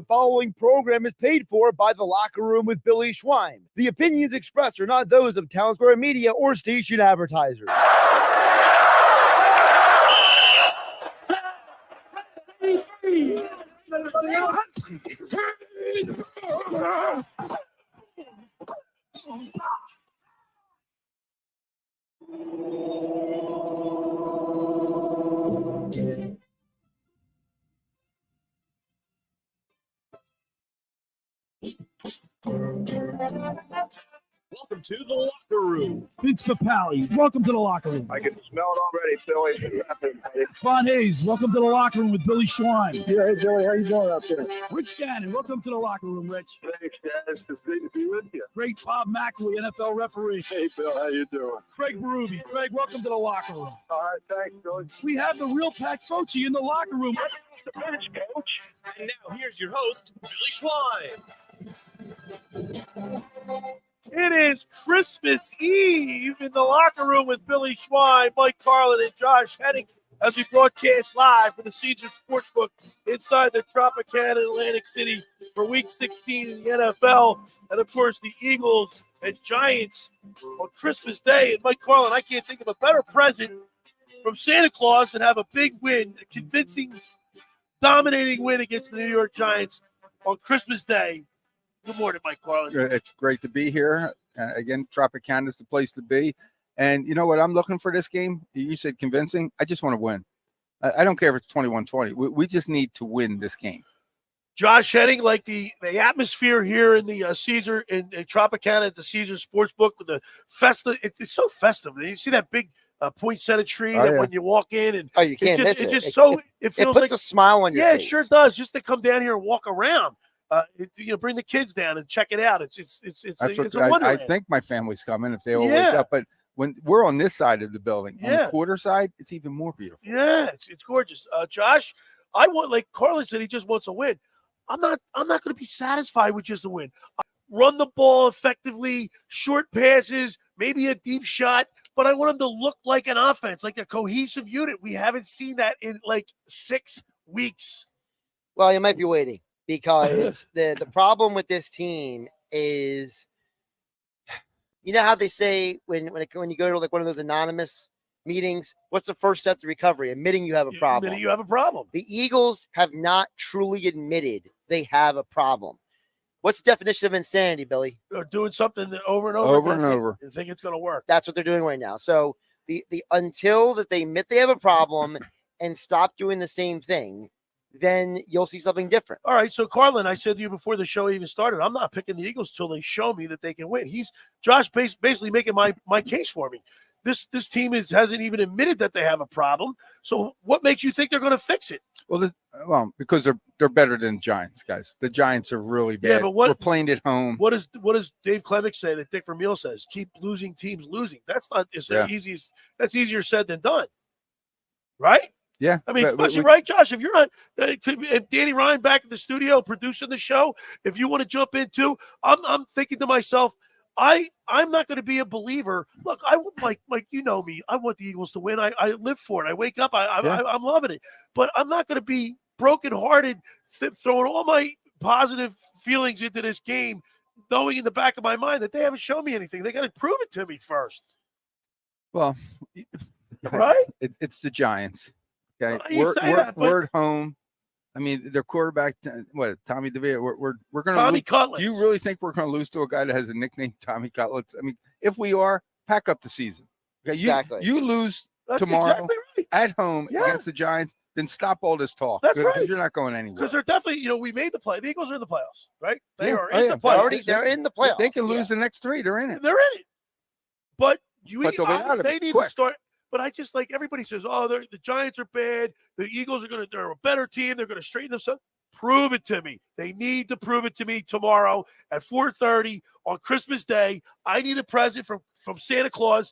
The following program is paid for by The Locker Room with Billy Schwein. The opinions expressed are not those of Town Square Media or station advertisers. Welcome to the Locker Room. Vince Papali, welcome to the Locker Room. I can smell it already, Billy. Von Hayes, welcome to the Locker Room with Billy Schwein. Yeah, hey, Billy, how you doing out there? Rich Gannon, welcome to the Locker Room, Rich. Thanks, guys. It's great to be with you. Great Bob McElwee, NFL referee. Hey, Bill, how you doing? Craig Berube. Craig, welcome to the Locker Room. All right, thanks, Billy. We have the real Pat Croce in the Locker Room. The bench, coach. And now here's your host, Billy Schwein. It is Christmas Eve in the Locker Room with Billy Schwein, Mike Carlin, and Josh Hennig as we broadcast live from the Caesars Sportsbook inside the Tropicana in Atlantic City for Week 16 in the NFL. And, of course, the Eagles and Giants on Christmas Day. And, Mike Carlin, I can't think of a better present from Santa Claus than have a big win, a convincing, dominating win against the New York Giants on Christmas Day. Good morning, Mike Carlin. It's great to be here. Again, Tropicana is the place to be. And you know what I'm looking for this game? You said convincing. I just want to win. I don't care if it's 21-20. We just need to win this game. Josh Hennig, like the atmosphere here in the Caesar in Tropicana at the Caesar Sportsbook with the festive. It's so festive. You see that big poinsettia tree that when you walk in, and you can't miss it. It feels puts like a smile on your face. Yeah, it sure does. Just to come down here and walk around. Bring the kids down and check it out. It's a wonderland. I think my family's coming if they all wake up. But when we're on this side of the building, on the quarter side, it's even more beautiful. Yeah, it's gorgeous. Josh, I want, like Carlin said, he just wants a win. I'm not going to be satisfied with just a win. Run the ball effectively, short passes, maybe a deep shot, but I want him to look like an offense, like a cohesive unit. We haven't seen that in like 6 weeks. Well, you might be waiting. Because the problem with this team is, you know how they say when you go to like one of those anonymous meetings, what's the first step to recovery? Admitting you have a problem. Admitting you have a problem. The Eagles have not truly admitted they have a problem. What's the definition of insanity, Billy? They're doing something over and over. And think it's going to work. That's what they're doing right now. So the until that they admit they have a problem and stop doing the same thing, then you'll see something different. All right, so Carlin, I said to you before the show even started, I'm not picking the Eagles till they show me that they can win. Josh basically making my case for me. This team hasn't even admitted that they have a problem. So what makes you think they're going to fix it? Well, because they're better than Giants, guys. The Giants are really bad. Yeah, but we're playing at home. What does Dave Clemick say that Dick Vermeil says? Keep losing teams losing. That's not easy. That's easier said than done, right? Yeah, I mean, especially right, Josh. If you're not, if Danny Ryan back in the studio producing the show, if you want to jump in too, I'm thinking to myself, I'm not going to be a believer. Look, Mike, you know me. I want the Eagles to win. I live for it. I wake up. I'm loving it. But I'm not going to be brokenhearted, throwing all my positive feelings into this game, knowing in the back of my mind that they haven't shown me anything. They got to prove it to me first. Well, right? It's the Giants. Okay, we're at home. I mean, their quarterback, Tommy DeVito. We're going to Tommy Cutlets. Do you really think we're going to lose to a guy that has a nickname, Tommy Cutlets? I mean, if we are, pack up the season. Okay, exactly. You lose tomorrow at home against the Giants, then stop all this talk. That's right. You're not going anywhere. Because they're definitely, we made the play. The Eagles are in the playoffs, right? They are in the playoffs. They're in the playoffs. They can lose the next 3. They're in it. They're in it. But they need to start. But I just everybody says, the Giants are bad. The Eagles they're a better team. They're going to straighten themselves. Prove it to me. They need to prove it to me tomorrow at 4:30 on Christmas Day. I need a present from Santa Claus.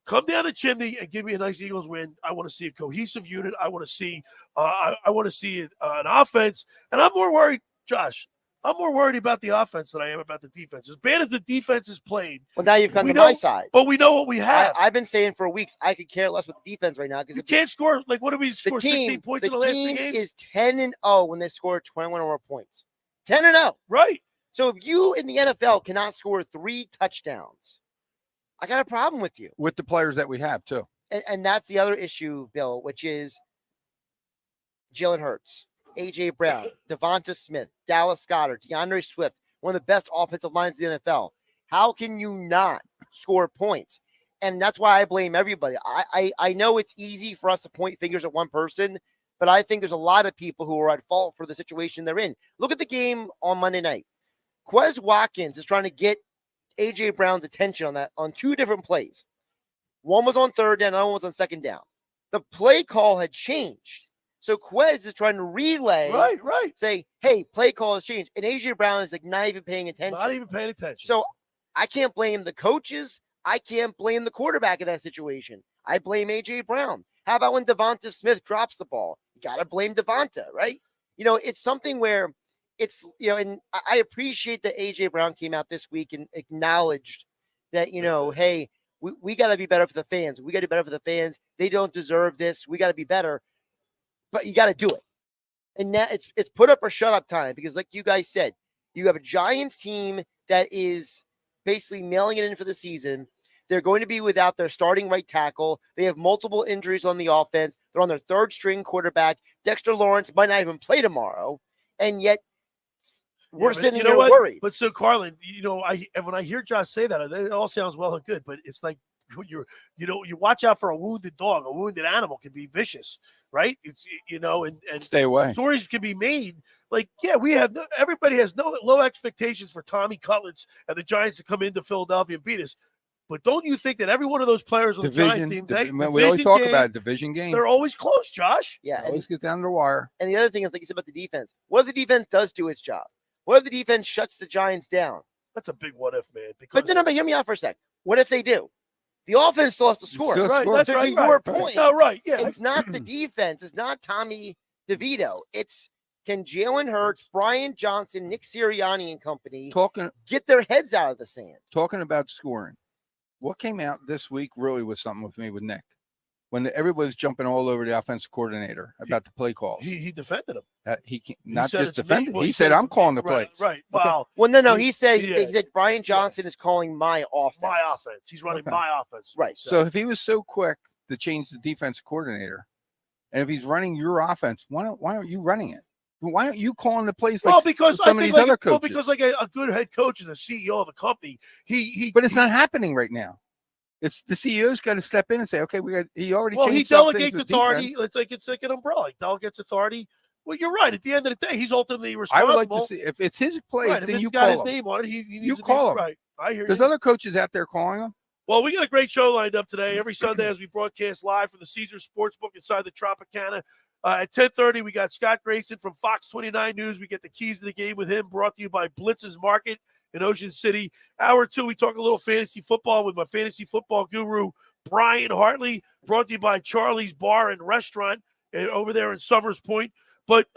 Come down the chimney and give me a nice Eagles win. I want to see a cohesive unit. I want to see an offense. And I'm more worried, Josh. I'm more worried about the offense than I am about the defense. As bad as the defense is played. Well, now you've come to my side. But we know what we have. I've been saying for weeks I could care less with the defense right now because you can't score. Like, what do we score? 16 points in the last 3 games? The team is 10-0 when they score 21 or more points. 10-0. Right. So if you in the NFL cannot score 3 touchdowns, I got a problem with you. With the players that we have, too. And that's the other issue, Bill, which is Jalen Hurts, A.J. Brown, Devonta Smith, Dallas Goedert, DeAndre Swift, one of the best offensive lines in the NFL. How can you not score points? And that's why I blame everybody. I know it's easy for us to point fingers at one person, but I think there's a lot of people who are at fault for the situation they're in. Look at the game on Monday night. Quez Watkins is trying to get A.J. Brown's attention on 2 different plays. One was on third down, the other one was on second down. The play call had changed. So Quez is trying to relay, Right. say, hey, play call has changed. And A.J. Brown is like not even paying attention. Not even paying attention. So I can't blame the coaches. I can't blame the quarterback in that situation. I blame A.J. Brown. How about when Devonta Smith drops the ball? You got to blame Devonta, right? It's something where it's, and I appreciate that A.J. Brown came out this week and acknowledged that, hey, we got to be better for the fans. We got to be better for the fans. They don't deserve this. We got to be better. But you got to do it. And now it's put up or shut up time because, like you guys said, you have a Giants team that is basically mailing it in for the season. They're going to be without their starting right tackle. They have multiple injuries on the offense. They're on their 3rd string quarterback. Dexter Lawrence might not even play tomorrow. And yet we're sitting here worried. But so, Carlin, when I hear Josh say that, it all sounds well and good, but it's like you watch out for a wounded dog. A wounded animal can be vicious, right? It's, and Stay away. Stories can be made. Like, yeah, everybody has no low expectations for Tommy Cutlets and the Giants to come into Philadelphia and beat us. But don't you think that every one of those players on the Giants team, we always talk about a division game. They're always close, Josh. Yeah. It always gets down to the wire. And the other thing is, like you said about the defense, what if the defense does do its job? What if the defense shuts the Giants down? That's a big what if, man. But hear me out for a sec. What if they do? The offense still has to score. Right, that's to right. Your point. No, right, yeah. It's not the defense. It's not Tommy DeVito. It's can Jalen Hurts, Brian Johnson, Nick Sirianni and company get their heads out of the sand? Talking about scoring, what came out this week really was something with me with Nick. When everybody was jumping all over the offensive coordinator about the play calls. He defended him. He not just defended. He said, I'm calling the plays. Right. Well, no. He said Brian Johnson is calling my offense. My offense. He's running my offense. Right. So if he was so quick to change the defensive coordinator, and if he's running your offense, why aren't you running it? Why aren't you calling the plays because some of these other coaches? Well, because a good head coach and a CEO of a company, But it's not happening right now. It's the CEO's got to step in and say, okay, he already. Well, changed he delegates authority. Defense. It's like an umbrella. He delegates authority. Well, you're right. At the end of the day, he's ultimately responsible. I would like to see if it's his play, right, then if you it's got call his him. name on it. He needs You to call him. Right. I hear There's you. other coaches out there calling him. Well, we got a great show lined up today. Every Sunday as we broadcast live from the Caesars Sportsbook inside the Tropicana. At 10:30, we got Scott Grayson from Fox 29 News. We get the keys to the game with him, brought to you by Blitz's Market in Ocean City. Hour 2, we talk a little fantasy football with my fantasy football guru, Brian Hartley, brought to you by Charlie's Bar and Restaurant over there in Summers Point. But,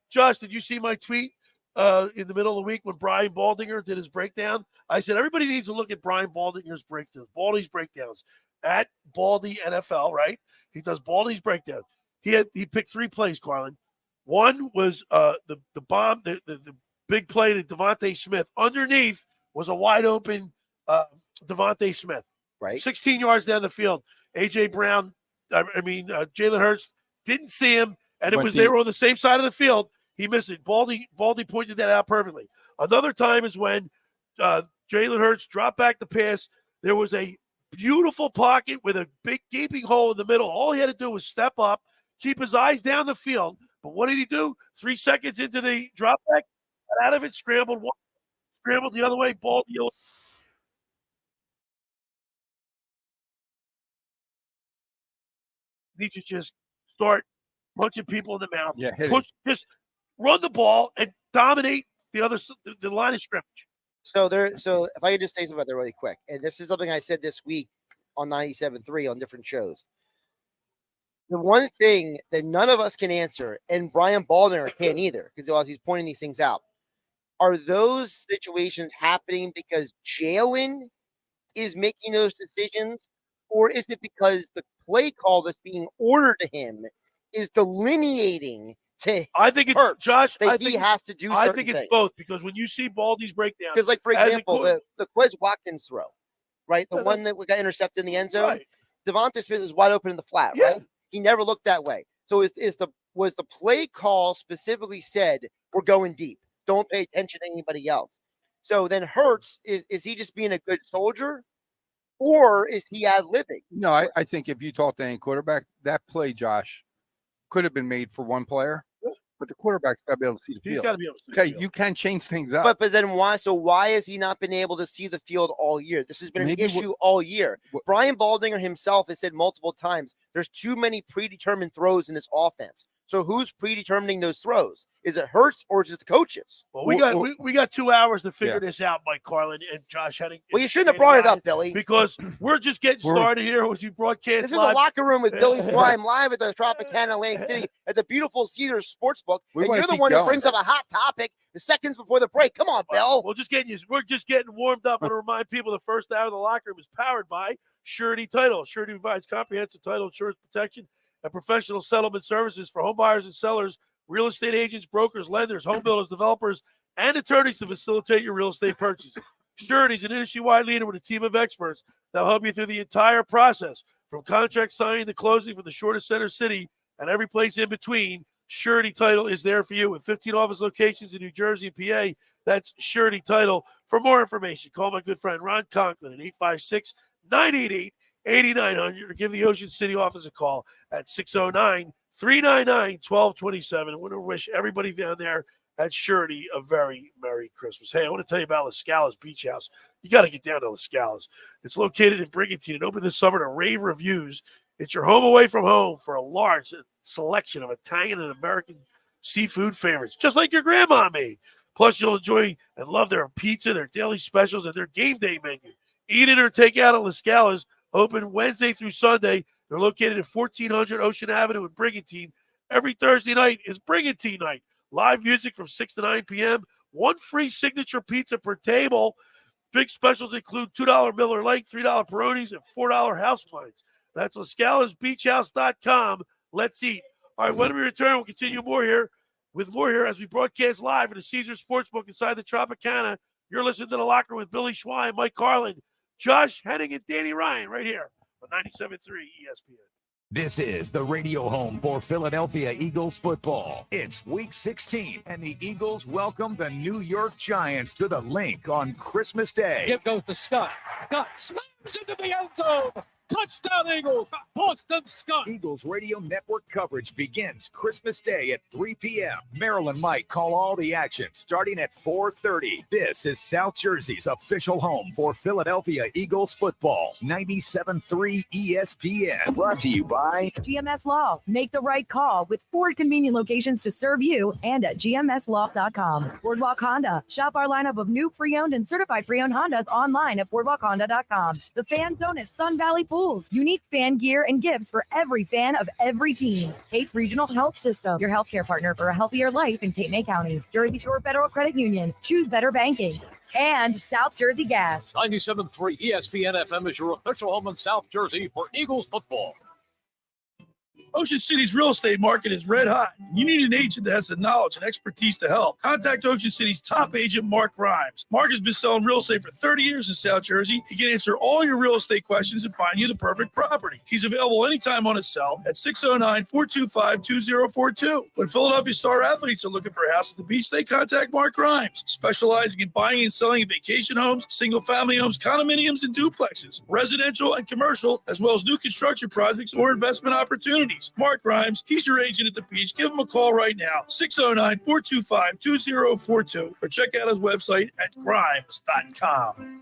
Josh, did you see my tweet in the middle of the week when Brian Baldinger did his breakdown? I said, everybody needs to look at Brian Baldinger's breakdowns, Baldy's breakdowns at Baldy NFL, right? He does Baldy's breakdown. He picked 3 plays, Carlin. One was the bomb, the big play to Devonta Smith. Underneath was a wide open Devonta Smith. Right. 16 yards down the field. A.J. Brown, Jalen Hurts didn't see him, and they were on the same side of the field. He missed it. Baldy pointed that out perfectly. Another time is when Jalen Hurts dropped back the pass. There was a beautiful pocket with a big gaping hole in the middle. All he had to do was step up, keep his eyes down the field. But what did he do? 3 seconds into the drop back, got out of it, scrambled the other way, Baldy. Need to just start punching people in the mouth. Yeah, just run the ball and dominate the line of scrimmage. So if I could just say something about that really quick, and this is something I said this week on 97.3 on different shows. The one thing that none of us can answer, and Brian Baldinger can't either, because while he's pointing these things out, are those situations happening because Jalen is making those decisions, or is it because the play call that's being ordered to him is delineating to I think it's Hurts Josh. that he has to do certain I think it's things. both because when you see Baldy's breakdown, Because, like, for as a example, the Quez Watkins throw, right? The Yeah, one that got intercepted in the end zone. right. Devonta Smith is wide open in the flat, Yeah. right? He never looked that way. So was the play call specifically said, we're going deep. Don't pay attention to anybody else. So then Hurts, is he just being a good soldier? Or is he ad-libbing? No, I think if you talk to any quarterback, that play, Josh, could have been made for one player, but the quarterback's got to be able to see the He's field. got to be able to see the Okay, field. you can change things up. But then why? So why has he not been able to see the field all year? This has been Maybe an issue all year. Brian Baldinger himself has said multiple times, there's too many predetermined throws in this offense. So who's predetermining those throws? Is it Hurts or is it the coaches? Well, we got 2 hours to figure this out, Mike Carlin and Josh Hennig. Well, you shouldn't have brought it up, Billy. Because we're just getting started here with you broadcast. This is live. a locker room with Billy Schwein live at the Tropicana Atlantic City at the beautiful Caesars Sportsbook. We And wanna you're the keep one who going. brings up a hot topic the seconds before the break. Come on, Bill. We're just getting warmed up. I want to remind people the first hour of the locker room is powered by Surety Title. Surety provides comprehensive title insurance protection and professional settlement services for home buyers and sellers, real estate agents, brokers, lenders, home builders, developers, and attorneys to facilitate your real estate purchases. Surety is an industry-wide leader with a team of experts that will help you through the entire process, from contract signing to closing, from the shortest center city and every place in between. Surety Title is there for you with 15 office locations in New Jersey and PA. That's Surety Title. For more information, call my good friend Ron Conklin at 856-988-8900 or give the Ocean City office a call at 609-399-1227. I want to wish everybody down there at Surety a very Merry Christmas. Hey, I want to tell you about La Scala's Beach House. You got to get down to La Scala's. It's located in Brigantine and opened this summer to rave reviews. It's your home away from home for a large selection of Italian and American seafood favorites, just like your grandma made. Plus, you'll enjoy and love their pizza, their daily specials, and their game day menu. Eat in or take out at La Scala's, open Wednesday through Sunday. They're located at 1400 Ocean Avenue in Brigantine. Every Thursday night is Brigantine night. Live music from 6 to 9 p.m. One free signature pizza per table. Big specials include $2 Miller Lite, $3 Peronis, and $4 house wines. That's LaScalasBeachHouse.com. Let's eat. All right, when we return, we'll continue with more here as we broadcast live at the Caesars Sportsbook inside the Tropicana. You're listening to The Locker with Billy Schwein, Mike Carlin, Josh Hennig, and Danny Ryan right here on 97.3 ESPN. This is the radio home for Philadelphia Eagles football. It's Week 16, and the Eagles welcome the New York Giants to the Link on Christmas Day. Give goes to Scott. Scott slams into the end zone. Touchdown, Eagles. Boston Scott. Eagles radio network coverage begins Christmas Day at 3 p.m. Maryland Mike call all the action starting at 4:30. This is South Jersey's official home for Philadelphia Eagles football. 97.3 ESPN. Brought to you by GMS Law. Make the right call with 4 convenient locations to serve you and at gmslaw.com. Boardwalk Honda. Shop our lineup of new pre-owned and certified pre-owned Hondas online at boardwalkhonda.com. The Fan Zone at Sun Valley Pools. Unique fan gear and gifts for every fan of every team. Cape Regional Health System. Your healthcare partner for a healthier life in Cape May County. Jersey Shore Federal Credit Union. Choose better banking. And South Jersey Gas. 97.3 ESPN FM is your official home in South Jersey for Eagles football. Ocean City's real estate market is red hot. You need an agent that has the knowledge and expertise to help. Contact Ocean City's top agent, Mark Grimes. Mark has been selling real estate for 30 years in South Jersey. He can answer all your real estate questions and find you the perfect property. He's available anytime on his cell at 609-425-2042. When Philadelphia star athletes are looking for a house at the beach, they contact Mark Grimes, specializing in buying and selling vacation homes, single-family homes, condominiums, and duplexes, residential and commercial, as well as new construction projects or investment opportunities. Mark Grimes, he's your agent at the beach. Give him a call right now, 609-425-2042, or check out his website at grimes.com.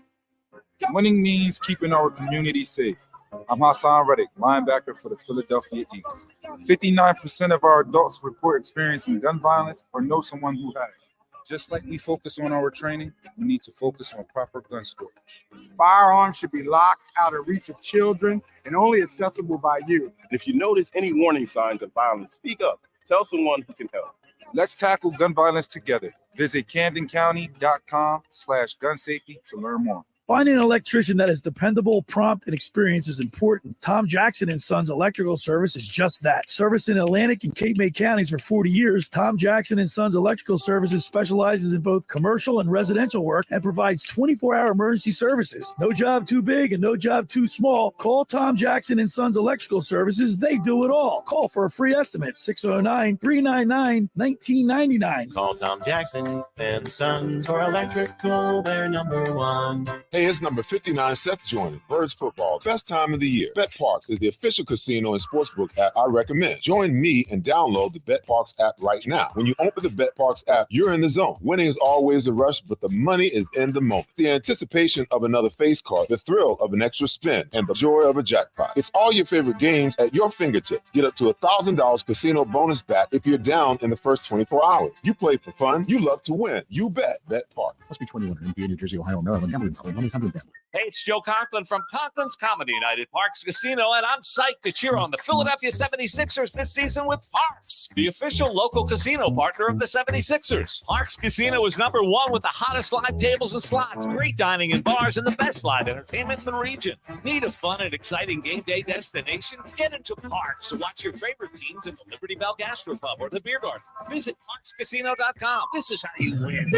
Winning means keeping our community safe. I'm Hassan Reddick, linebacker for the Philadelphia Eagles. 59% of our adults report experiencing gun violence or know someone who has. Just like we focus on our training, we need to focus on proper gun storage. Firearms should be locked out of reach of children and only accessible by you. If you notice any warning signs of violence, speak up. Tell someone who can help. Let's tackle gun violence together. Visit CamdenCounty.com/gun safety to learn more. Finding an electrician that is dependable, prompt, and experienced is important. Tom Jackson & Sons Electrical Service is just that. Service in Atlantic and Cape May counties for 40 years, Tom Jackson & Sons Electrical Services specializes in both commercial and residential work and provides 24-hour emergency services. No job too big and no job too small. Call Tom Jackson & Sons Electrical Services. They do it all. Call for a free estimate, 609-399-1999. Call Tom Jackson and Sons for electrical. They're number one. Hey, it's number 59, Seth joining Birds Football. Best time of the year. Bet Parks is the official casino and sportsbook app I recommend. Join me and download the Bet Parks app right now. When you open the Bet Parks app, you're in the zone. Winning is always the rush, but the money is in the moment. The anticipation of another face card, the thrill of an extra spin, and the joy of a jackpot. It's all your favorite games at your fingertips. Get up to $1,000 casino bonus back if you're down in the first 24 hours. You play for fun. You love to win. You bet. Bet Parks. Must be 21 in NBA, New Jersey, Ohio, Maryland. Gambling problem. 1-800 Gambler. Hey, it's Joe Conklin from Conklin's Comedy Night at Parks Casino, and I'm psyched to cheer on the Philadelphia 76ers this season with Parks, the official local casino partner of the 76ers. Parks Casino is number one with the hottest live tables and slots, great dining and bars, and the best live entertainment in the region. Need a fun and exciting game day destination? Get into Parks to watch your favorite teams in the Liberty Bell Gastropub or the Beer Garden. Visit parkscasino.com. This is how you win.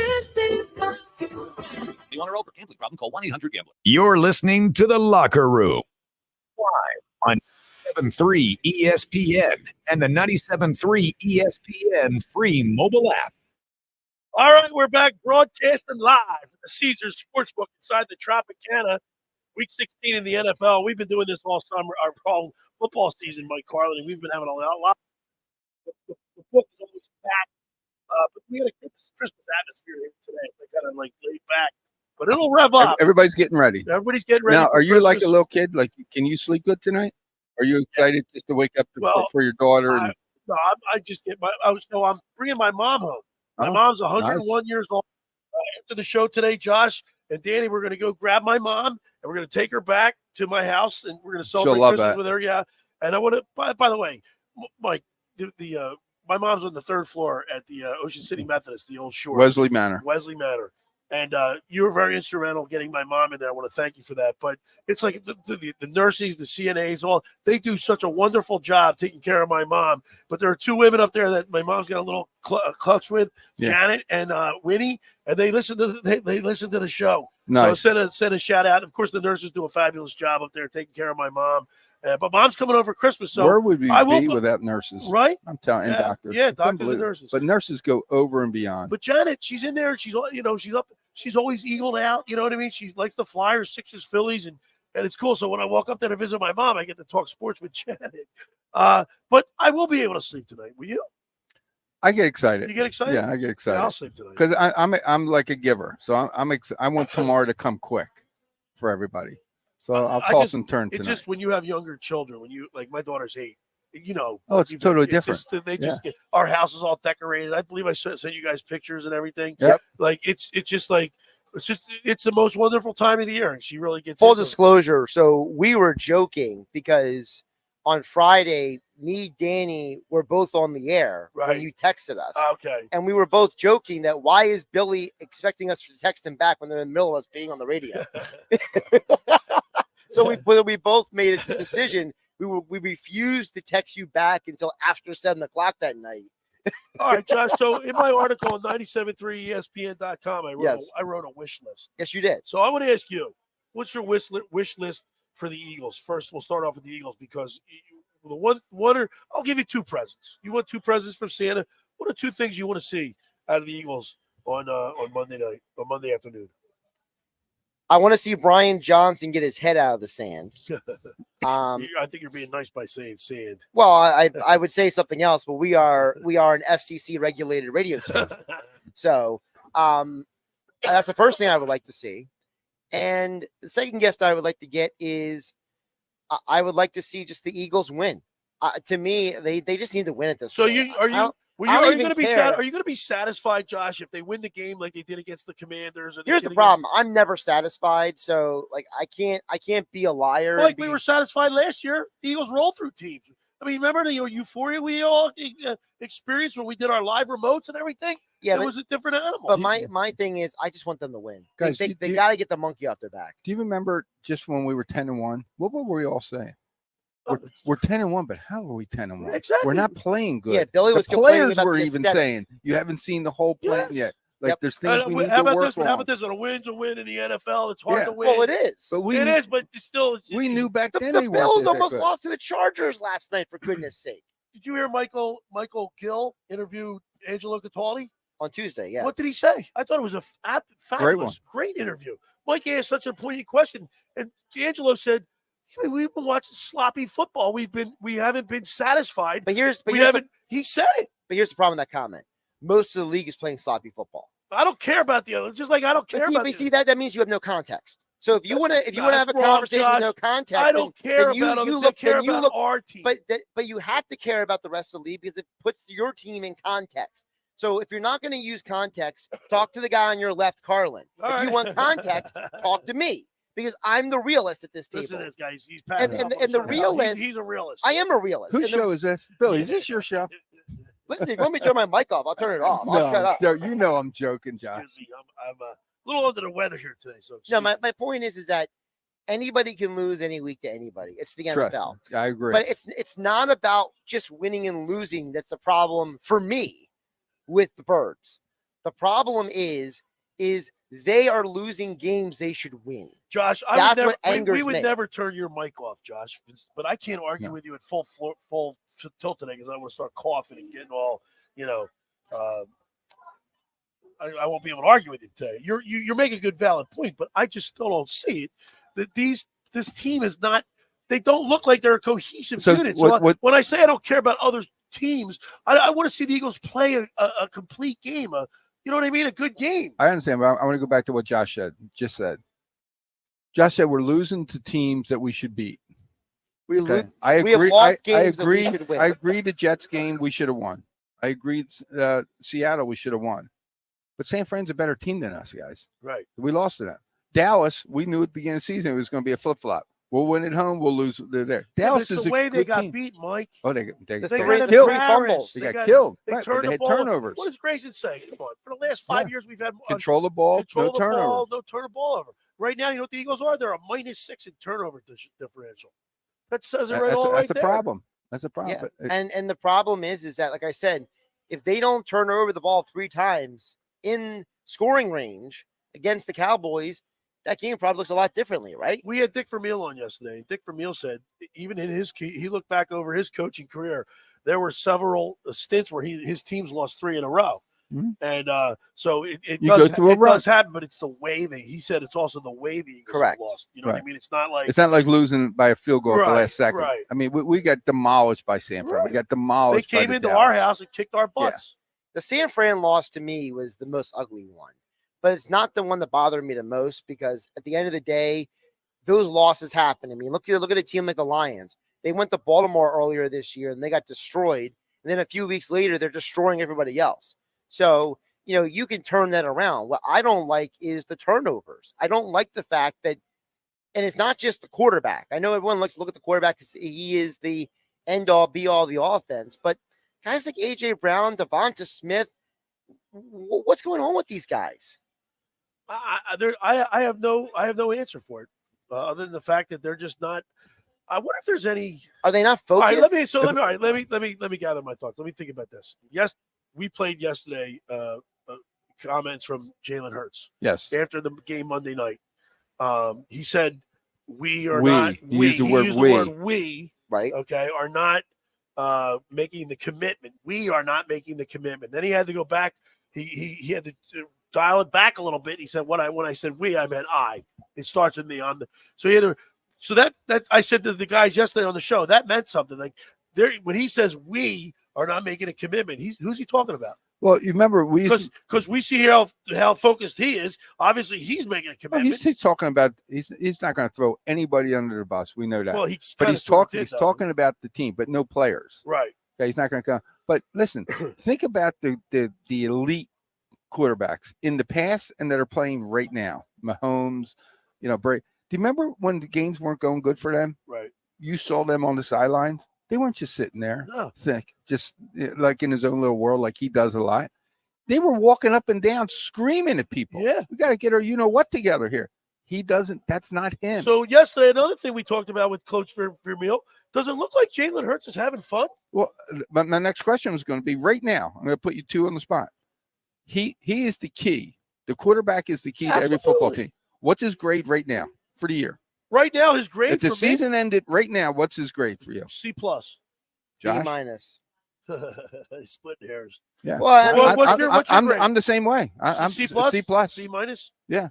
You want to roll for gambling problem? Call 1-800-GAMBLER. You're listening to The Locker Room live on 97.3 ESPN and the 97.3 ESPN free mobile app. All right, we're back broadcasting live at the Caesars Sportsbook inside the Tropicana, Week 16 in the NFL. We've been doing this all summer, our fall football season, Mike Carlin, and we've been having a lot. The book is always packed, but we had a Christmas atmosphere here today. They kind of like laid back. But it'll rev up. Everybody's getting ready. Everybody's getting ready. Now, are you Christmas. like a little kid? Like, can you sleep good tonight? Are you excited just to wake up for your daughter? No, I just get I'm bringing my mom home. My mom's 101 years old. After the show today, Josh and Danny, we're going to go grab my mom and we're going to take her back to my house and we're going to celebrate Christmas with her. Yeah, and I want to. By the way, Mike, my mom's on the third floor at the Ocean City Methodist, the old shore. Wesley Manor. And you were very instrumental getting my mom in there. I want to thank you for that. But it's like the nurses, the CNAs, they do such a wonderful job taking care of my mom. But there are two women up there that my mom's got a little clutch with, Janet and Winnie, and they listen to the show. Nice. So send a shout out. Of course, the nurses do a fabulous job up there taking care of my mom. But mom's coming over Christmas, so where would we be without nurses? Right? I'm telling you, doctors. Yeah, doctors and nurses. But nurses go over and beyond. But Janet, she's in there, and she's up. She's always eagled out. You know what I mean? She likes the Flyers, Sixers, Phillies, and it's cool. So when I walk up there to visit my mom, I get to talk sports with Janet. But I will be able to sleep tonight. Will you? I get excited. You get excited? Yeah, I get excited. Yeah, I'll sleep tonight because I'm like a giver. So I want tomorrow to come quick for everybody. So I'll toss and turn tonight. It's just when you have younger children, when you like my daughter's 8, Oh, it's totally different. Our house is all decorated. I believe I sent you guys pictures and everything. Yep. Like it's the most wonderful time of the year, and she really gets full disclosure. So we were joking because on Friday, me, Danny, were both on the air when you texted us. Okay. And we were both joking that why is Billy expecting us to text him back when they're in the middle of us being on the radio? So we both made a decision. We refused to text you back until after 7 o'clock that night. All right, Josh. So in my article on 97.3ESPN.com, I wrote a wish list. Yes, you did. So I want to ask you, what's your wish list for the Eagles? First, we'll start off with the Eagles because I'll give you 2 presents. You want 2 presents from Santa? What are 2 things you want to see out of the Eagles on Monday night, on Monday afternoon? I want to see Brian Johnson get his head out of the sand. I think you're being nice by saying sand. Well, I would say something else, but we are an FCC regulated radio station. So that's the first thing I would like to see. And the second gift I would like to get is I would like to see just the Eagles win. To me, they just need to win at this point. Are you going to be satisfied, Josh, if they win the game like they did against the Commanders? Here's the problem: I'm never satisfied, so like I can't be a liar. We were satisfied last year. The Eagles rolled through teams. I mean, remember the euphoria we all experienced when we did our live remotes and everything? Yeah, it was a different animal. But my thing is, I just want them to win. Guys, they got to get the monkey off their back. Do you remember just when we were 10-1? What were we all saying? We're 10-1, but how are we 10-1? Exactly. We're not playing good. Yeah, Billy was the complaining players about were the even aesthetic. saying you haven't seen the whole plan yet. Like there's things we need how to about work this? on. How about this? A win's a win in the NFL. It's hard Yeah. to win. Well, it is. But It is, but still, we knew back then The they Bills weren't almost that good. lost to the Chargers last night, for goodness sake. Did you hear Michael Gill interview Angelo Cataldi On Tuesday, yeah. What did he say? I thought it was a fabulous, one. great interview. Mike asked such a poignant question, and Angelo said, "Hey, we've been watching sloppy football. We haven't been satisfied. He said it. But here's the problem with that comment. Most of the league is playing sloppy football. I don't care about the other. Just like I don't care about. But see that means you have no context. So if you want to have a wrong, conversation Josh. with no context, I don't care then you, about you others. look, I care then you about look, our team. But you have to care about the rest of the league because it puts your team in context. So if you're not going to use context, talk to the guy on your left, Carlin. If you want context, talk to me because I'm the realist at this table. Listen to this, guys. He's and the realist. He's a realist. I am a realist. Whose show is this? Billy, is this your show? Listen, if you want me to turn my mic off, I'll turn it off. I'll shut up. No, you know I'm joking, Josh. I'm a little under the weather here today. So no, my point is that anybody can lose any week to anybody. It's the NFL. I agree. But it's not about just winning and losing. That's the problem for me with the Birds. The problem is they are losing games they should win. Josh, we would never turn your mic off, Josh. But I can't argue with you at full tilt today because I want to start coughing and getting all, I won't be able to argue with you today. You're making a good, valid point, but I just still don't see it. That this team is not. They don't look like they're a cohesive unit. So when I say I don't care about other teams, I want to see the Eagles play a complete game. You know what I mean? A good game. I understand, but I want to go back to what Josh just said. Josh said we're losing to teams that we should beat. I agree. We have lost games that we should win. I agree. The Jets game we should have won. I agree. Seattle we should have won. But San Fran's a better team than us, guys. Right. We lost to them. Dallas, we knew at the beginning of the season it was going to be a flip flop. We'll win at home. We'll lose. They're there. Dallas is the way they got team. beat, Mike. Oh, they got killed. Fumbles. They got killed. They Right, turned they the had ball. turnovers. What does Grayson say? Come on. For the last 5 years, we've had Control the ball, no turnover. No turn the ball over. Right now, you know what the Eagles are? They're a -6 in turnover differential. That says it right all right That's a there. problem. That's a problem. Yeah. And the problem is that, like I said, if they don't turn over the ball 3 times in scoring range against the Cowboys, that game probably looks a lot differently, right? We had Dick Vermeil on yesterday. Dick Vermeil said, even in he looked back over his coaching career, there were several stints where his teams lost 3 in a row. Mm-hmm. And so it does happen, but it's the way he said it's also the way the Eagles have lost. You know what I mean? It's not like losing by a field goal at the last second. Right. I mean, we got demolished by San Fran. We got demolished. They came into our house and kicked our butts. Yeah. The San Fran loss to me was the most ugly one. But it's not the one that bothered me the most because at the end of the day, those losses happen. I mean, look at a team like the Lions. They went to Baltimore earlier this year and they got destroyed. And then a few weeks later, they're destroying everybody else. So, you can turn that around. What I don't like is the turnovers. I don't like the fact that, and it's not just the quarterback. I know everyone likes to look at the quarterback because he is the end all be all the offense, but guys like AJ Brown, Devonta Smith, what's going on with these guys? I have no answer for it, other than the fact that they're just not. I wonder if there's any. Are they not focused? Let me gather my thoughts. Let me think about this. Yes, we played yesterday. Comments from Jalen Hurts. Yes. After the game Monday night, he said, "We are we. not." He used the word we. Right. Okay. Are not making the commitment. We are not making the commitment. Then he had to go back. He had to dial it back a little bit. He said, when I said we, I meant I. It starts with me on the. So he had to. So that I said to the guys yesterday on the show, that meant something. Like when he says we are not making a commitment, who's he talking about? Well, you remember because we see how focused he is. Obviously, he's making a commitment. He's talking about he's not going to throw anybody under the bus. We know that. Well, he's talking about the team, but no players. Right. Okay, he's not going to come. But listen, think about the elite quarterbacks in the past and that are playing right now. Mahomes, Brady. Do you remember when the games weren't going good for them? Right. You saw them on the sidelines. They weren't just sitting there, No. just like in his own little world, like he does a lot. They were walking up and down, screaming at people. Yeah. We got to get our you-know-what together here. He doesn't. That's not him. So yesterday, another thing we talked about with Coach Vermeil, does it look like Jalen Hurts is having fun? Well, but my next question was going to be right now. I'm going to put you two on the spot. He is the key. The quarterback is the key to every football team. What's his grade right now for the year? Right now, his grade If the season ended right now, what's his grade for you? C+. Josh? He's splitting hairs. Yeah. Well, what's your grade? I'm the same way. I'm C+? C+. C minus? Yeah.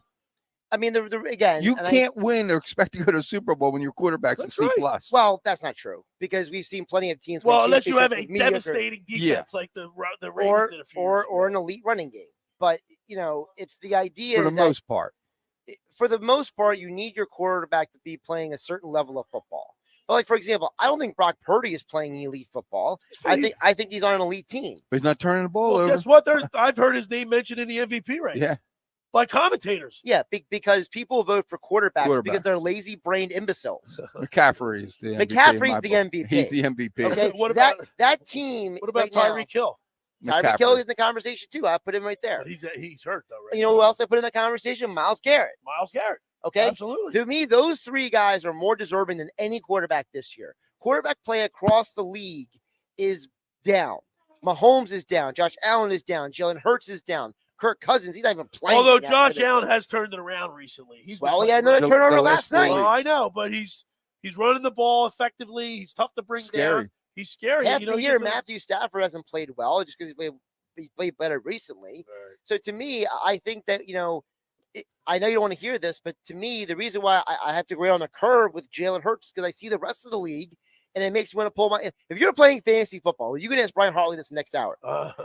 I mean, again, You can't win or expect to go to a Super Bowl when your quarterback's a C+. Well, that's not true because we've seen plenty of teams. Well, where unless teams you have a mediocre- devastating defense like the Ravens did a few years ago. or an elite running game. But it's the idea For the that most part. For the most part, you need your quarterback to be playing a certain level of football. But like for example, I don't think Brock Purdy is playing elite football. I think he's on an elite team. But he's not turning the ball over. Guess what? I've heard his name mentioned in the MVP race. Yeah. By commentators. Yeah, because people vote for quarterbacks because they're lazy-brained imbeciles. McCaffrey's the MVP. McCaffrey's the MVP. He's the MVP. Okay, What about that team? What about right now- Tyreek Hill? Tyreek Hill is in the conversation too. I put him right there. But he's hurt though, right? You know who else I put in the conversation? Myles Garrett. Myles Garrett. Okay, Absolutely. To me, those three guys are more deserving than any quarterback this year. Quarterback play across the league is down. Mahomes is down. Josh Allen is down. Jalen Hurts is down. Kirk Cousins, he's not even playing. Although yet Josh for this Allen year. has turned it around recently. He Well, he had another turnover last night. Well, I know, but he's running the ball effectively. He's tough to bring down. He's scary. Half You know, the year, Matthew Stafford hasn't played well just because he's played better recently. Right. So to me, I think that I know you don't want to hear this, but to me, the reason why I have to agree on the curve with Jalen Hurts is because I see the rest of the league, and it makes me want to pull my. If you're playing fantasy football, you can ask Brian Hartley this next hour.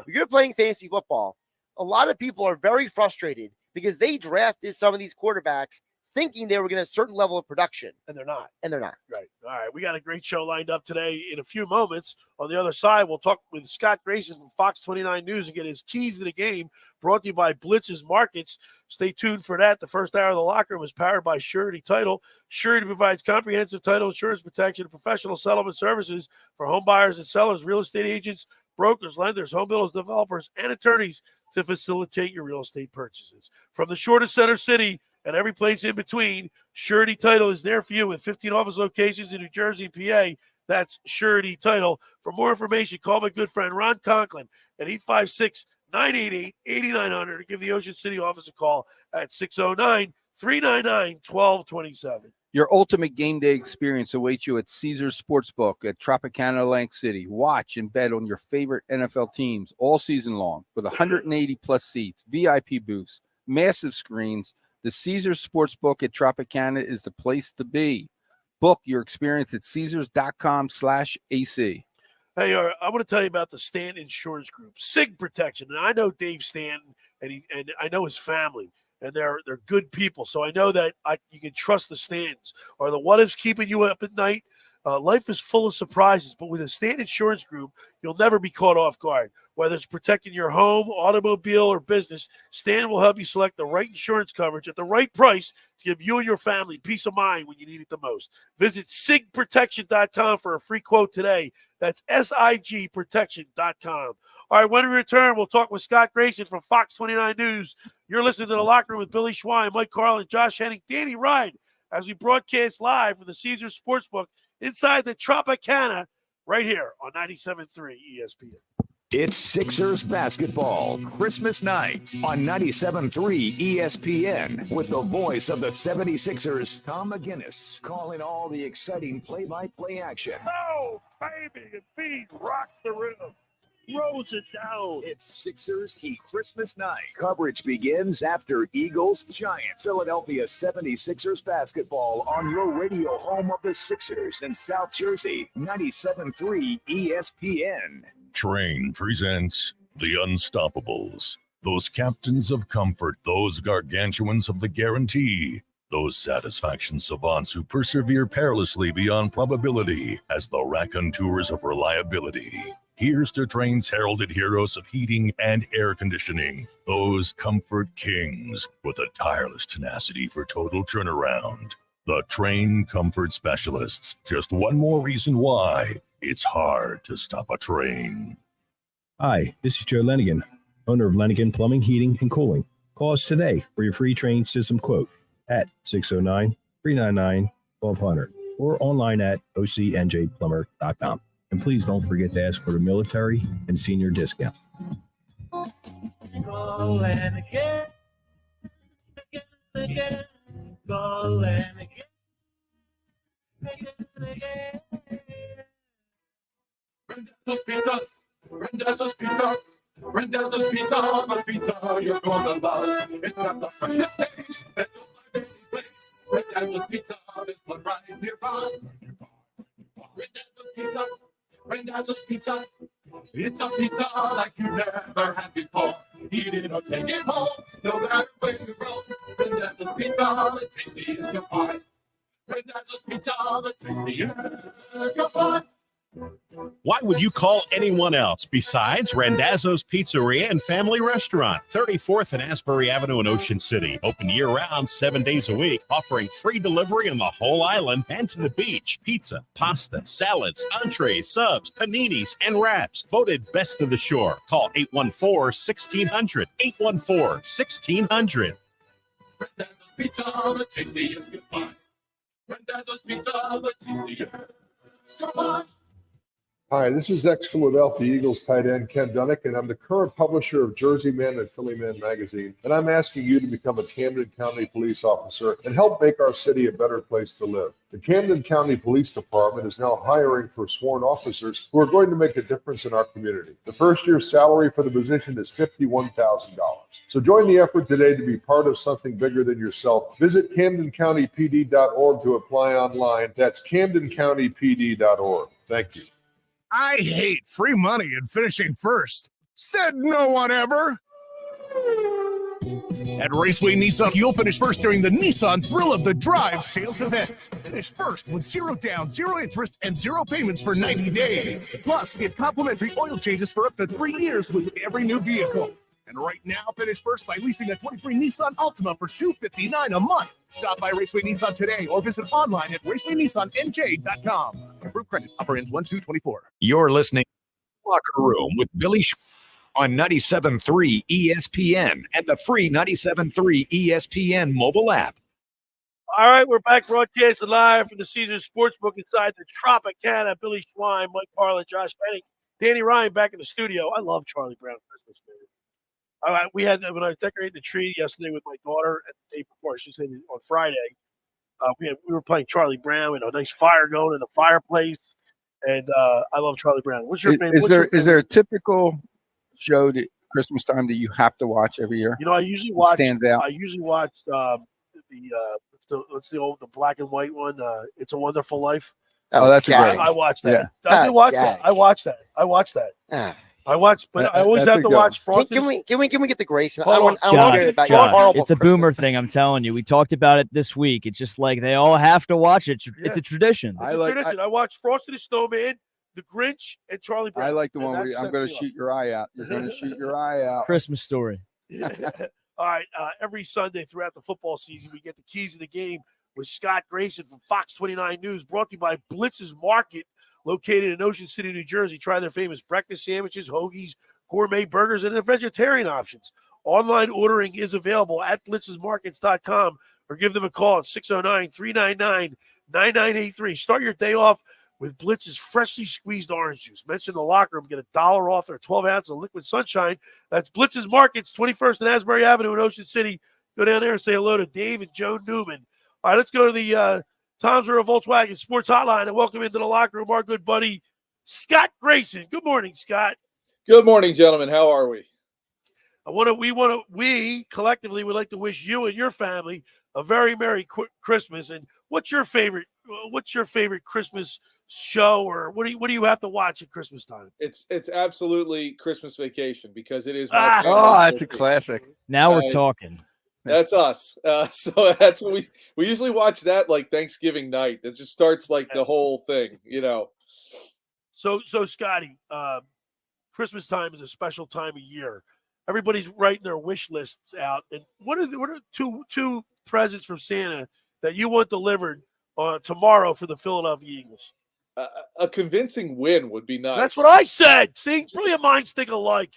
If you're playing fantasy football, a lot of people are very frustrated because they drafted some of these quarterbacks thinking they were going to a certain level of production, and they're not. Right. All right. We got a great show lined up today. In a few moments, on the other side, we'll talk with Scott Grayson from Fox 29 News and get his keys to the game, brought to you by Blitz's Markets. Stay tuned for that. The first hour of the locker room is powered by Surety Title. Surety provides comprehensive title insurance protection and professional settlement services for home buyers and sellers, real estate agents, brokers, lenders, home builders, developers, and attorneys to facilitate your real estate purchases. From the shortest center city and every place in between, Surety Title is there for you with 15 office locations in New Jersey and PA. That's Surety Title. For more information, call my good friend Ron Conklin at 856-988-8900 or give the Ocean City office a call at 609-399-1227. Your ultimate game day experience awaits you at Caesars Sportsbook at Tropicana, Atlantic City. Watch and bet on your favorite NFL teams all season long with 180-plus seats, VIP booths, massive screens. The Caesars Sportsbook at Tropicana is the place to be. Book your experience at Caesars.com/AC. Hey, I want to tell you about the Stanton Insurance Group, SIG Protection. And I know Dave Stanton, and I know his family, and they're good people. So I know that you can trust the Stantons. Are the what ifs keeping you up at night? Life is full of surprises, but with the Stanton Insurance Group, you'll never be caught off guard. Whether it's protecting your home, automobile, or business, Stanton will help you select the right insurance coverage at the right price to give you and your family peace of mind when you need it the most. Visit sigprotection.com for a free quote today. That's sigprotection.com. All right, when we return, we'll talk with Scott Grayson from Fox 29 News. You're listening to The Locker Room with Billy Schwein, Mike Carlin, Josh Hennig, Danny Ryan, as we broadcast live from the Caesars Sportsbook inside the Tropicana right here on 97.3 ESPN. It's Sixers basketball Christmas night on 97.3 ESPN with the voice of the 76ers, Tom McGinnis, calling all the exciting play-by-play action. Oh, baby, and Feed rocks the rim. Throws it down. It's Sixers Heat Christmas night. Coverage begins after Eagles Giants. Philadelphia 76ers basketball on your radio home of the Sixers in South Jersey, 97.3 ESPN. Train presents The Unstoppables. Those captains of comfort, those gargantuans of the guarantee, those satisfaction savants who persevere perilously beyond probability as the raconteurs of reliability. Here's to Train's heralded heroes of heating and air conditioning, those comfort kings with a tireless tenacity for total turnaround. The Train Comfort Specialists. Just one more reason why It's hard to stop a train. Hi, this is Joe Lenigan, owner of Lenigan Plumbing, Heating, and Cooling. Call us today for your free train system quote at 609-399-1200 or online at ocnjplumber.com. And please don't forget to ask for the military and senior discount. Call and again, again, call and again. Rendezvous Pizza, Rendezvous Pizza, Rendezvous Pizza, the pizza you're gonna love. It's got the freshest taste that's on any place. Rendezvous Pizza is one right nearby. Rendezvous Pizza, Rendezvous Pizza. It's a pizza like you never had before. Eat it or take it home, no matter where you roam. Rendezvous Pizza, the tastiest you'll find. Rendezvous Pizza, the tastiest you'll find. Why would you call anyone else besides Randazzo's Pizzeria and Family Restaurant, 34th and Asbury Avenue in Ocean City. Open year-round, 7 days a week, offering free delivery on the whole island and to the beach. Pizza, pasta, salads, entrees, subs, paninis, and wraps. Voted best of the shore. Call 814-1600. 814-1600. Rendezvous Pizza, the tastiest you'll find. Rendezvous Pizza, the tastiest you'll find. Hi, this is ex-Philadelphia Eagles tight end Ken Dunnick, and I'm the current publisher of Jersey Man and Philly Man magazine, and I'm asking you to become a Camden County police officer and help make our city a better place to live. The Camden County Police Department is now hiring for sworn officers who are going to make a difference in our community. The first year's salary for the position is $51,000. So join the effort today to be part of something bigger than yourself. Visit CamdenCountyPD.org to apply online. That's CamdenCountyPD.org. Thank you. I hate free money and finishing first. Said no one ever. At Raceway Nissan, you'll finish first during the Nissan Thrill of the Drive sales event. Finish first with 0 down, 0 interest, and 0 payments for 90 days. Plus, get complimentary oil changes for up to 3 years with every new vehicle. And right now, finish first by leasing a 23 Nissan Altima for $259 a month. Stop by Raceway Nissan today or visit online at racewaynissanNJ.com. Approved credit. Offer ends 1/2/24. You're listening to Locker Room with Billy on 97.3 ESPN and the free 97.3 ESPN mobile app. All right, we're back broadcasting live from the Caesars Sportsbook inside the Tropicana. Billy Schwein, Mike Carlin, Josh Hennig, Danny Ryan back in the studio. I love Charlie Brown Christmas, man. All right, we had when I decorated the tree yesterday with my daughter, and the day before, I should say on Friday, we were playing Charlie Brown. We had a nice fire going in the fireplace, and I love Charlie Brown. What's your favorite? Is there a typical show at Christmas time that you have to watch every year? You know, I usually watch. Stands out. I usually watch the black and white one. It's a Wonderful Life. Oh, that's great. I watched that. Yeah. I watched that. I watched that. I watched, but I always have to watch Frosted. Can we get the Grayson? I want to hear about your John, horrible it's a boomer thing, I'm telling you. We talked about it this week. It's just like they all have to watch it. It's a tradition. I watched Frosted the Snowman, The Grinch, and Charlie Brown. I like the one where I'm going to shoot your eye out. You're going to shoot your eye out. Christmas Story. All right. Every Sunday throughout the football season, we get the keys of the game with Scott Grayson from Fox 29 News, brought to you by Blitz's Market, located in Ocean City, New Jersey. Try their famous breakfast sandwiches, hoagies, gourmet burgers, and their vegetarian options. Online ordering is available at blitzesmarkets.com or give them a call at 609-399-9983. Start your day off with Blitz's freshly squeezed orange juice. Mention the locker room, get $1 off their 12 ounces of liquid sunshine. That's Blitz's Markets, 21st and Asbury Avenue in Ocean City. Go down there and say hello to Dave and Joe Newman. All right, let's go to the Tom's River Volkswagen Sports Hotline and welcome into the locker room our good buddy, Scott Grayson. Good morning, Scott. Good morning, gentlemen. How are we? We collectively would like to wish you and your family a very Merry Christmas. And what's your favorite Christmas show, or what do you have to watch at Christmas time? It's absolutely Christmas Vacation because it is. That's a classic. Now we're talking. That's us. So that's what we usually watch that like Thanksgiving night. It just starts like the whole thing, you know. So Scotty, Christmas time is a special time of year. Everybody's writing their wish lists out. And what are two presents from Santa that you want delivered tomorrow for the Philadelphia Eagles? a convincing win would be nice. That's what I said. See, brilliant minds think alike.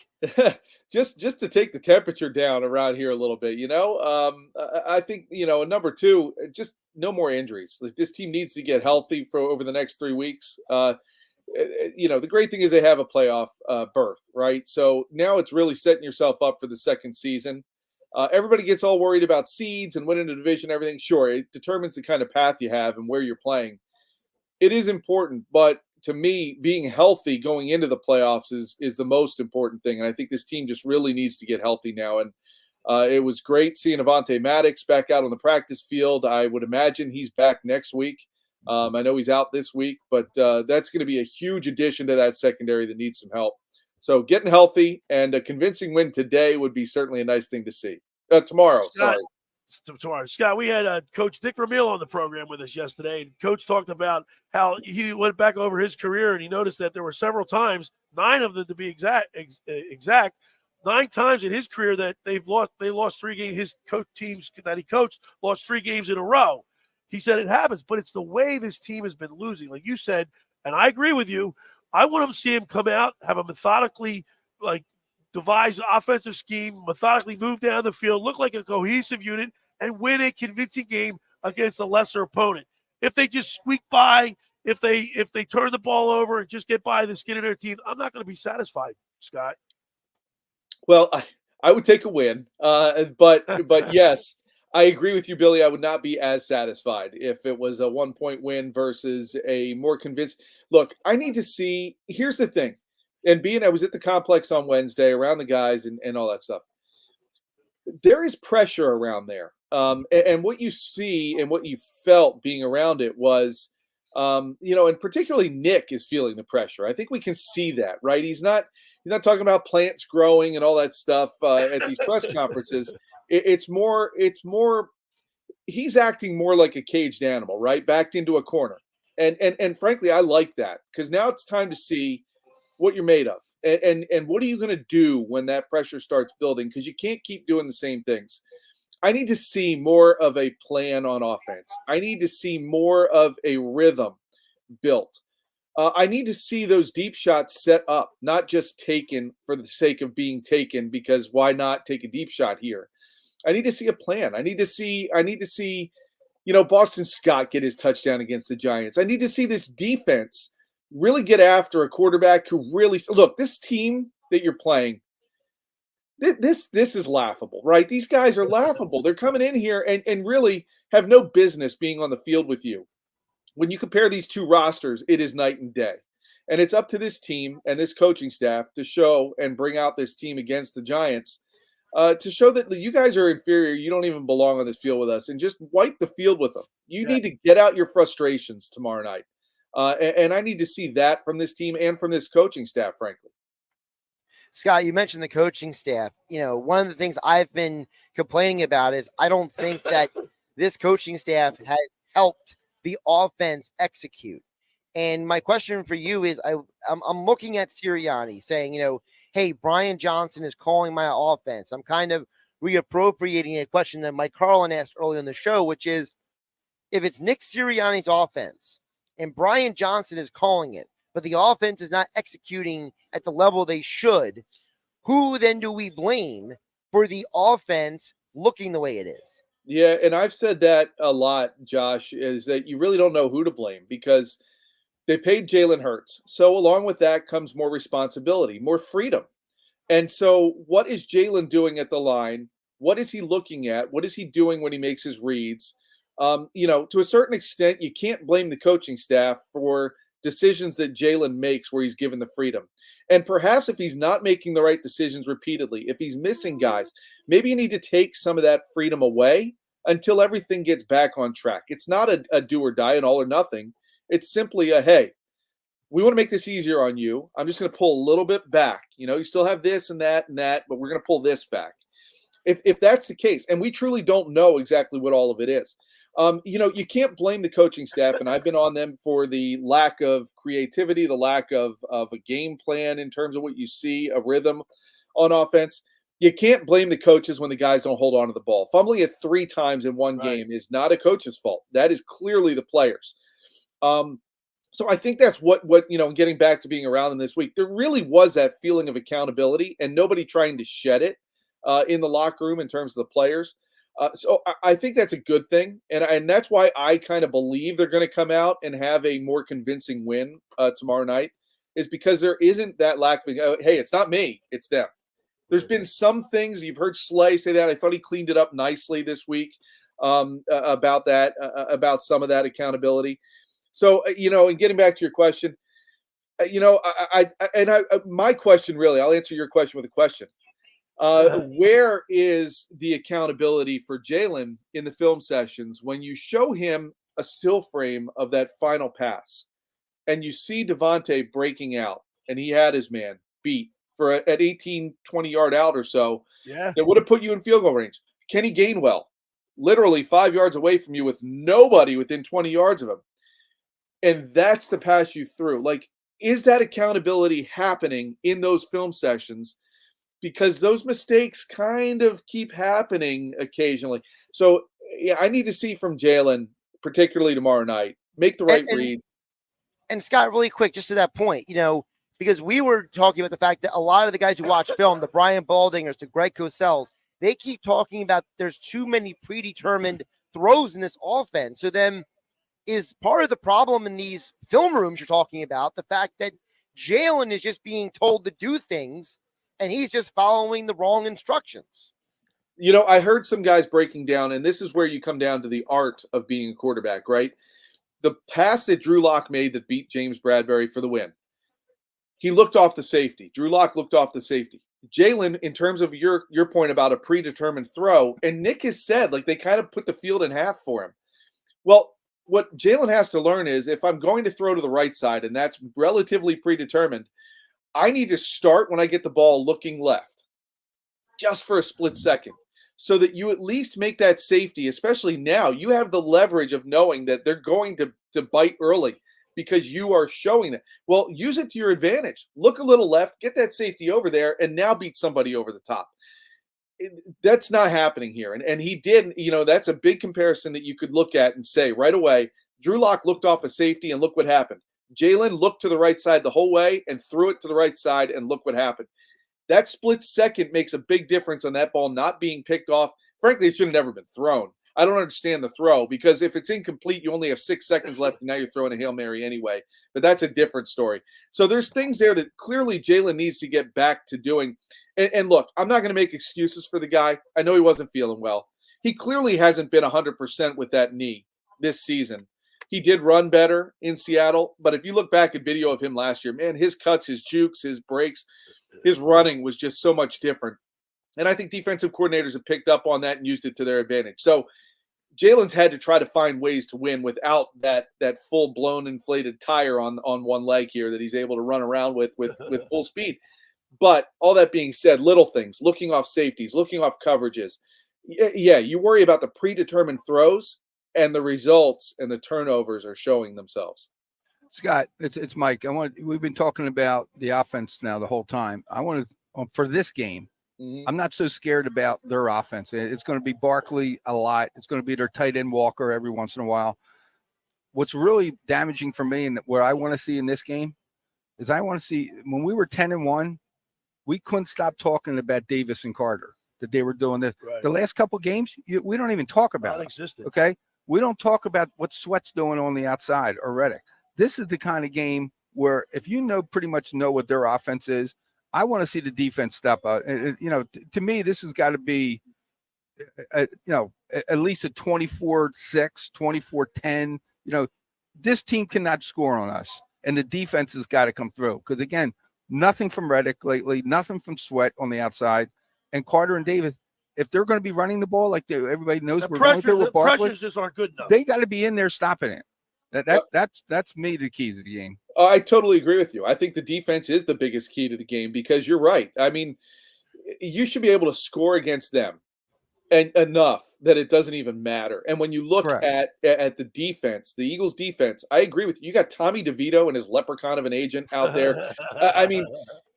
just to take the temperature down around here a little bit, I think, number two, just no more injuries. Like, this team needs to get healthy for over the next 3 weeks. The great thing is they have a playoff berth, right? So now it's really setting yourself up for the second season. Everybody gets all worried about seeds and winning the division, everything. Sure, it determines the kind of path you have and where you're playing. It is important, but to me, being healthy going into the playoffs is the most important thing. And I think this team just really needs to get healthy now. And it was great seeing Avonte Maddox back out on the practice field. I would imagine he's back next week. I know he's out this week, but that's going to be a huge addition to that secondary that needs some help. So getting healthy and a convincing win today would be certainly a nice thing to see. Tomorrow, Tomorrow. Scott, we had Coach Dick Vermeil on the program with us yesterday, and Coach talked about how he went back over his career, and he noticed that there were several times, 9 of them to be exact, 9 times in his career that they lost 3 games. His teams that he coached lost 3 games in a row. He said it happens, but it's the way this team has been losing. Like you said, and I agree with you, I want to see him come out, have a methodically, devise offensive scheme, methodically move down the field, look like a cohesive unit, and win a convincing game against a lesser opponent. If they just squeak by, if they turn the ball over and just get by the skin of their teeth, I'm not going to be satisfied, Scott. Well, I would take a win, but yes, I agree with you, Billy. I would not be as satisfied if it was a 1-point win versus a more convinced. Look, I need to see. Here's the thing. And I was at the complex on Wednesday around the guys and all that stuff. There is pressure around there. And what you see and what you felt being around it was, and particularly Nick is feeling the pressure. I think we can see that, right? He's not talking about plants growing and all that stuff at these press conferences. It's more, he's acting more like a caged animal, right? Backed into a corner. And frankly, I like that, because now it's time to see what you're made of. And what are you going to do when that pressure starts building? Because you can't keep doing the same things. I need to see more of a plan on offense. I need to see more of a rhythm built. I need to see those deep shots set up, not just taken for the sake of being taken, because why not take a deep shot here? I need to see a plan. I need to see, Boston Scott get his touchdown against the Giants. I need to see this defense really get after a quarterback who really look. This team that you're playing, this is laughable, right? These guys are laughable. They're coming in here and really have no business being on the field with you. When you compare these two rosters, it is night and day. And it's up to this team and this coaching staff to show and bring out this team against the Giants to show that you guys are inferior. You don't even belong on this field with us, and just wipe the field with them. You need to get out your frustrations tomorrow night. And I need to see that from this team and from this coaching staff, frankly. Scott, you mentioned the coaching staff. One of the things I've been complaining about is I don't think that this coaching staff has helped the offense execute. And my question for you is, I'm looking at Sirianni saying, hey, Brian Johnson is calling my offense. I'm kind of reappropriating a question that Mike Carlin asked earlier in the show, which is, if it's Nick Sirianni's offense and Brian Johnson is calling it, but the offense is not executing at the level they should, who then do we blame for the offense looking the way it is? Yeah, and I've said that a lot, Josh, is that you really don't know who to blame, because they paid Jalen Hurts. So along with that comes more responsibility, more freedom. And so what is Jalen doing at the line? What is he looking at? What is he doing when he makes his reads? To a certain extent, you can't blame the coaching staff for decisions that Jalen makes where he's given the freedom. And perhaps if he's not making the right decisions repeatedly, if he's missing guys, maybe you need to take some of that freedom away until everything gets back on track. It's not a do or die, an all or nothing. It's simply a, hey, we want to make this easier on you. I'm just going to pull a little bit back. You still have this and that, but we're going to pull this back. If that's the case, and we truly don't know exactly what all of it is, you can't blame the coaching staff, and I've been on them for the lack of creativity, the lack of a game plan in terms of what you see, a rhythm on offense. You can't blame the coaches when the guys don't hold on to the ball. Fumbling it 3 times in one game is not a coach's fault. That is clearly the players. So I think that's what getting back to being around them this week, there really was that feeling of accountability and nobody trying to shed it in the locker room in terms of the players. So I think that's a good thing, and that's why I kind of believe they're going to come out and have a more convincing win tomorrow night, is because there isn't that lack of hey, it's not me, it's them. There's been some things you've heard Slay say that. I thought he cleaned it up nicely this week about that, about some of that accountability. So and getting back to your question, my question really, I'll answer your question with a question. Where is the accountability for Jalen in the film sessions when you show him a still frame of that final pass and you see Devontae breaking out and he had his man beat for at 18, 20 yard out or so? Yeah. That would have put you in field goal range. Kenny Gainwell, literally 5 yards away from you with nobody within 20 yards of him. And that's the pass you threw. Like, is that accountability happening in those film sessions? Because those mistakes kind of keep happening occasionally. So, yeah, I need to see from Jalen, particularly tomorrow night, make the right read. And Scott, really quick, just to that point, because we were talking about the fact that a lot of the guys who watch film, the Brian Baldingers, the Greg Cosell, they keep talking about there's too many predetermined throws in this offense. So then is part of the problem in these film rooms you're talking about the fact that Jalen is just being told to do things and he's just following the wrong instructions. I heard some guys breaking down, and this is where you come down to the art of being a quarterback, right? The pass that Drew Lock made that beat James Bradbury for the win, he looked off the safety. Drew Lock looked off the safety. Jalen, in terms of your point about a predetermined throw, and Nick has said, like, they kind of put the field in half for him. Well, what Jalen has to learn is if I'm going to throw to the right side, and that's relatively predetermined, I need to start when I get the ball looking left, just for a split second, so that you at least make that safety, especially now. You have the leverage of knowing that they're going to bite early because you are showing it. Well, use it to your advantage. Look a little left, get that safety over there, and now beat somebody over the top. That's not happening here. And he did, that's a big comparison that you could look at and say right away, Drew Lock looked off a safety and look what happened. Jalen looked to the right side the whole way and threw it to the right side and look what happened. That split second makes a big difference on that ball not being picked off. Frankly, it should have never been thrown. I don't understand the throw because if it's incomplete, you only have 6 seconds left and now you're throwing a Hail Mary anyway. But that's a different story. So there's things there that clearly Jalen needs to get back to doing. And look, I'm not going to make excuses for the guy. I know he wasn't feeling well. He clearly hasn't been 100% with that knee this season. He did run better in Seattle, but if you look back at video of him last year, man, his cuts, his jukes, his breaks, his running was just so much different. And I think defensive coordinators have picked up on that and used it to their advantage. So Jalen's had to try to find ways to win without that full-blown inflated tire on one leg here that he's able to run around with full speed. But all that being said, little things, looking off safeties, looking off coverages. Yeah, you worry about the predetermined throws, and the results and the turnovers are showing themselves. Scott, it's Mike. We've been talking about the offense now the whole time. I want to, for this game, I'm not so scared about their offense. It's going to be Barkley a lot. It's going to be their tight end Walker every once in a while. What's really damaging for me and what I want to see in this game is I want to see when we were 10-1, we couldn't stop talking about Davis and Carter, that they were doing this. Right. The last couple games, we don't even talk about it. Okay? We don't talk about what Sweat's doing on the outside or Reddick. This is the kind of game where if you pretty much know what their offense is, I want to see the defense step up. To me, this has got to be, at least a 24-6, 24-10. This team cannot score on us, and the defense has got to come through. Because, again, nothing from Reddick lately, nothing from Sweat on the outside. And Carter and Davis, if they're going to be running the ball like everybody knows we're going to with Barkley, pressures just aren't good enough. They got to be in there stopping it. That's me the keys of the game. I totally agree with you. I think the defense is the biggest key to the game because you're right. I mean, you should be able to score against them and enough that it doesn't even matter. And when you look at the defense, the Eagles defense, I agree with you. You got Tommy DeVito and his leprechaun of an agent out there. I mean,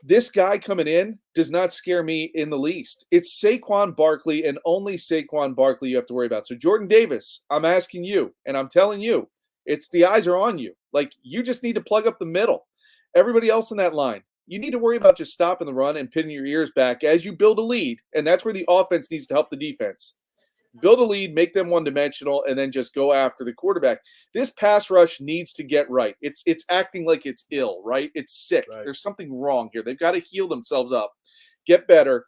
this guy coming in does not scare me in the least. It's Saquon Barkley and only Saquon Barkley you have to worry about. So Jordan Davis, I'm asking you and I'm telling you, the eyes are on you Like, you just need to plug up the middle. Everybody else in that line, you need to worry about just stopping the run and pinning your ears back as you build a lead. And that's where the offense needs to help the defense. Build a lead, make them one-dimensional, and then just go after the quarterback. This pass rush needs to get right. It's acting like it's ill, right? It's sick. Right. There's something wrong here. They've got to heal themselves up, get better.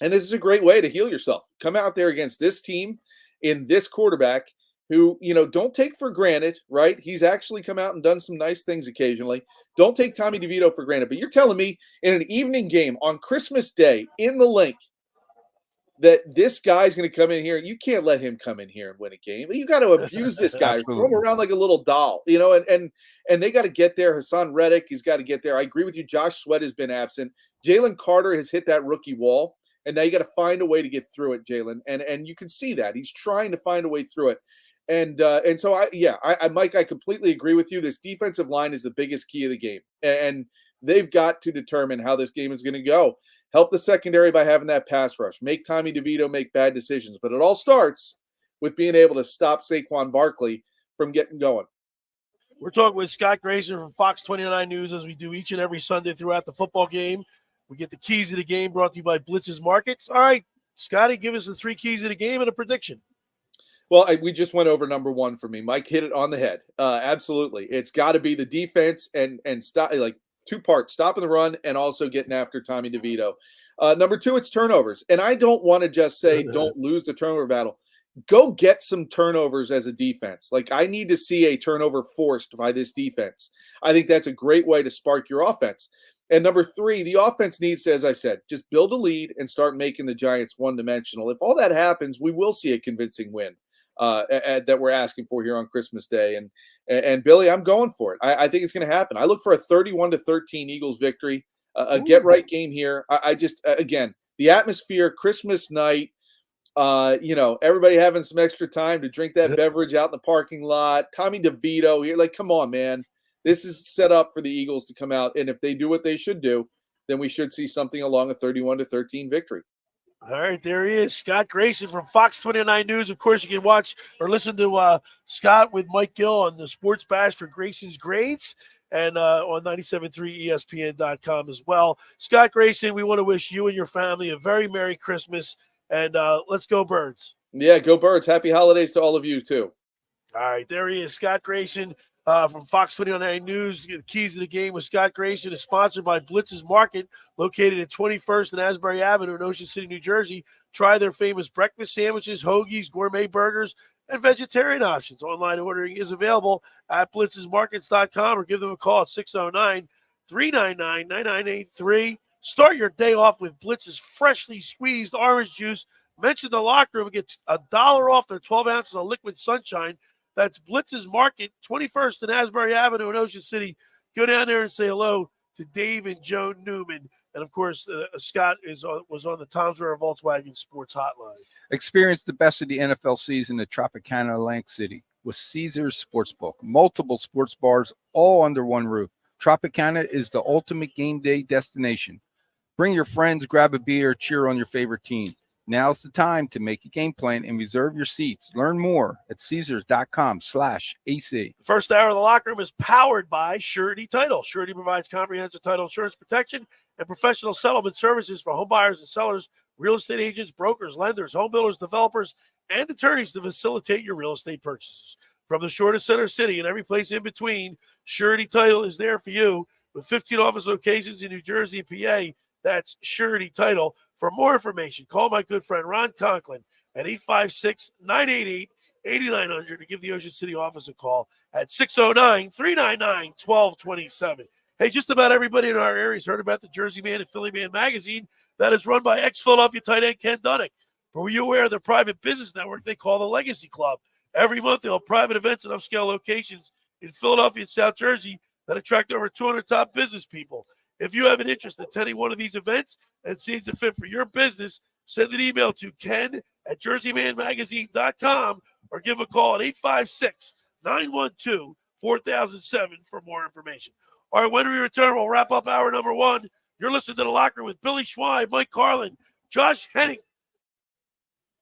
And this is a great way to heal yourself. Come out there against this team in this quarterback who, don't take for granted, right? He's actually come out and done some nice things occasionally. Don't take Tommy DeVito for granted. But you're telling me in an evening game on Christmas Day in the Link that this guy's going to come in here. You can't let him come in here and win a game. You got to abuse this guy, throw him around like a little doll, and they got to get there. Hassan Reddick, he's got to get there. I agree with you. Josh Sweat has been absent. Jalen Carter has hit that rookie wall, and now you got to find a way to get through it, Jalen. And you can see that he's trying to find a way through it. And so Mike, I completely agree with you. This defensive line is the biggest key of the game, and they've got to determine how this game is going to go. Help the secondary by having that pass rush. Make Tommy DeVito make bad decisions. But it all starts with being able to stop Saquon Barkley from getting going. We're talking with Scott Grayson from Fox 29 News, as we do each and every Sunday throughout the football game. We get the keys of the game brought to you by Blitz's Markets. All right, Scotty, give us the 3 keys of the game and a prediction. Well, we just went over number 1 for me. Mike hit it on the head. Absolutely. It's got to be the defense and stop, like, 2 parts, stopping the run and also getting after Tommy DeVito. Number 2, it's turnovers. And I don't want to just say don't lose the turnover battle. Go get some turnovers as a defense. Like, I need to see a turnover forced by this defense. I think that's a great way to spark your offense. And number 3, the offense needs to, as I said, just build a lead and start making the Giants one-dimensional. If all that happens, we will see a convincing win that we're asking for here on Christmas Day. And Billy, I'm going for it. I think it's going to happen. I look for a 31-13 Eagles victory, a get-right game here. I just, again, the atmosphere, Christmas night, everybody having some extra time to drink that beverage out in the parking lot. Tommy DeVito here, like, come on, man. This is set up for the Eagles to come out, and if they do what they should do, then we should see something along a 31-13 victory. All right, there he is, Scott Grayson from Fox 29 News. Of course, you can watch or listen to Scott with Mike Gill on the Sports Bash for Grayson's Grades and on 97.3 ESPN.com as well. Scott Grayson, we want to wish you and your family a very Merry Christmas, and let's go Birds. Yeah, go Birds. Happy holidays to all of you, too. All right, there he is, Scott Grayson. From Fox 29 News. The keys of the game with Scott Grayson is sponsored by Blitz's Market, located at 21st and Asbury Avenue in Ocean City, New Jersey. Try their famous breakfast sandwiches, hoagies, gourmet burgers, and vegetarian options. Online ordering is available at blitzesmarkets.com or give them a call at 609-399-9983. Start your day off with Blitz's freshly squeezed orange juice. Mention the locker room and get $1 off their 12 ounces of liquid sunshine. That's Blitz's Market, 21st and Asbury Avenue in Ocean City. Go down there and say hello to Dave and Joan Newman. And, of course, Scott was on the Toms River Volkswagen Sports Hotline. Experience the best of the NFL season at Tropicana, Atlantic City with Caesars Sportsbook. Multiple sports bars all under one roof. Tropicana is the ultimate game day destination. Bring your friends, grab a beer, cheer on your favorite team. Now's the time to make a game plan and reserve your seats. Learn more at Caesars.com/AC. The first hour of the locker room is powered by Surety Title. Surety provides comprehensive title insurance protection and professional settlement services for home buyers and sellers, real estate agents, brokers, lenders, home builders, developers, and attorneys to facilitate your real estate purchases. From the shore to center city and every place in between, Surety Title is there for you with 15 office locations in New Jersey and PA. That's Surety Title. For more information, call my good friend Ron Conklin at 856-988-8900 to give the Ocean City office a call at 609-399-1227. Hey, just about everybody in our area has heard about the Jersey Man and Philly Man magazine that is run by ex-Philadelphia tight end Ken Dunnick. But were you aware of the private business network they call the Legacy Club? Every month they'll have private events at upscale locations in Philadelphia and South Jersey that attract over 200 top business people. If you have an interest in attending one of these events and seems to fit for your business, send an email to ken@jerseymanmagazine.com or give a call at 856-912-4007 for more information. All right, when we return, we'll wrap up hour number 1. You're listening to The Locker Room with Billy Schwein, Mike Carlin, Josh Hennig,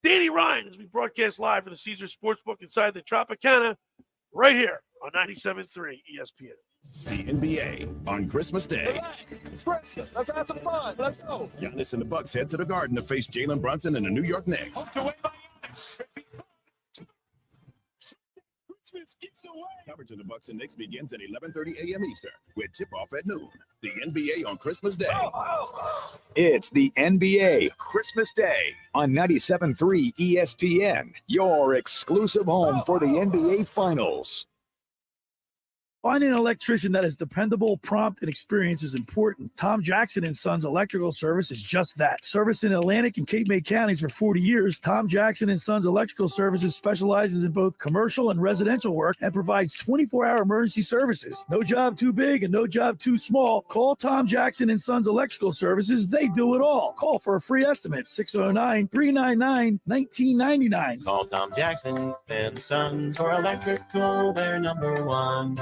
Danny Ryan as we broadcast live from the Caesars Sportsbook inside the Tropicana. right here on 97.3 ESPN. The NBA on Christmas Day. It's Grayson. Let's have some fun. Let's go. Giannis and the Bucks head to the Garden to face Jalen Brunson and the New York Knicks. Coverage of the Bucks and Knicks begins at 11:30 a.m. Eastern with tip-off at noon. The NBA on Christmas Day. It's the NBA Christmas Day on 97.3 ESPN, your exclusive home for the NBA Finals. Finding an electrician that is dependable, prompt, and experienced is important. Tom Jackson & Sons Electrical Service is just that. Service in Atlantic and Cape May counties for 40 years, Tom Jackson & Sons Electrical Services specializes in both commercial and residential work and provides 24-hour emergency services. No job too big and no job too small. Call Tom Jackson & Sons Electrical Services. They do it all. Call for a free estimate, 609-399-1999. Call Tom Jackson and Sons for electrical, they're number one.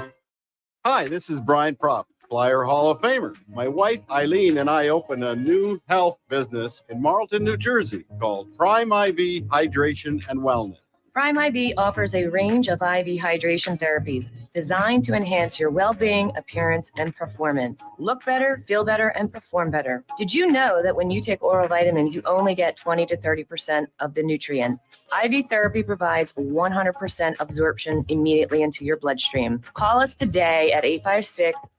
Hi, this is Brian Propp, Flyer Hall of Famer. My wife, Eileen, and I opened a new health business in Marlton, New Jersey called Prime IV Hydration and Wellness. Prime IV offers a range of IV hydration therapies designed to enhance your well-being, appearance, and performance. Look better, feel better, and perform better. Did you know that when you take oral vitamins, you only get 20 to 30% of the nutrients? IV therapy provides 100% absorption immediately into your bloodstream. Call us today at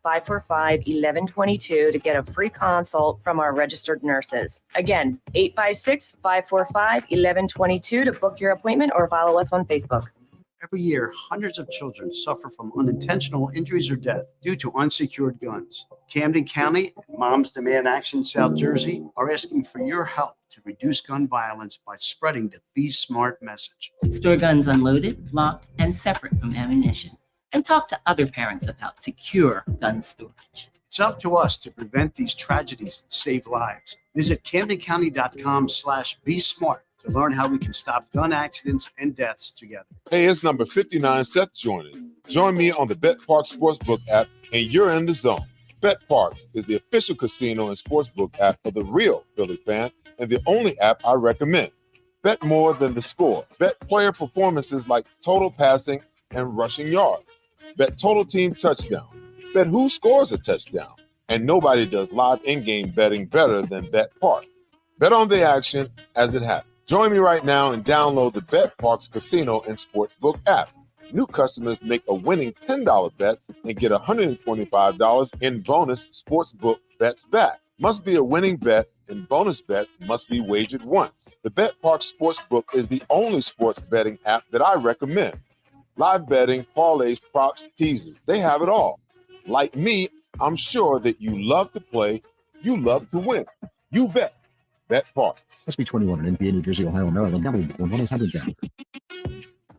856-545-1122 to get a free consult from our registered nurses. Again, 856-545-1122 to book your appointment or follow us on Facebook. Every year, hundreds of children suffer from unintentional injuries or death due to unsecured guns. Camden County and Moms Demand Action South Jersey are asking for your help to reduce gun violence by spreading the Be Smart message. Store guns unloaded, locked, and separate from ammunition. And talk to other parents about secure gun storage. It's up to us to prevent these tragedies and save lives. Visit CamdenCounty.com/Be Smart to learn how we can stop gun accidents and deaths together. Hey, it's number 59, Seth joining. Join me on the Bet Parks Sportsbook app, and you're in the zone. Bet Parks is the official casino and sportsbook app of the real Philly fan and the only app I recommend. Bet more than the score. Bet player performances like total passing and rushing yards. Bet total team touchdown. Bet who scores a touchdown. And nobody does live in-game betting better than Bet Parks. Bet on the action as it happens. Join me right now and download the Bet Parks Casino and Sportsbook app. New customers make a winning $10 bet and get $125 in bonus sportsbook bets back. Must be a winning bet, and bonus bets must be wagered once. The Bet Parks Sportsbook is the only sports betting app that I recommend. Live betting, parlays, props, teasers, they have it all. Like me, I'm sure that you love to play, you love to win. You bet. Bet Parks. Must be 21 in NBA, New Jersey, Ohio, Maryland. Number 1-800.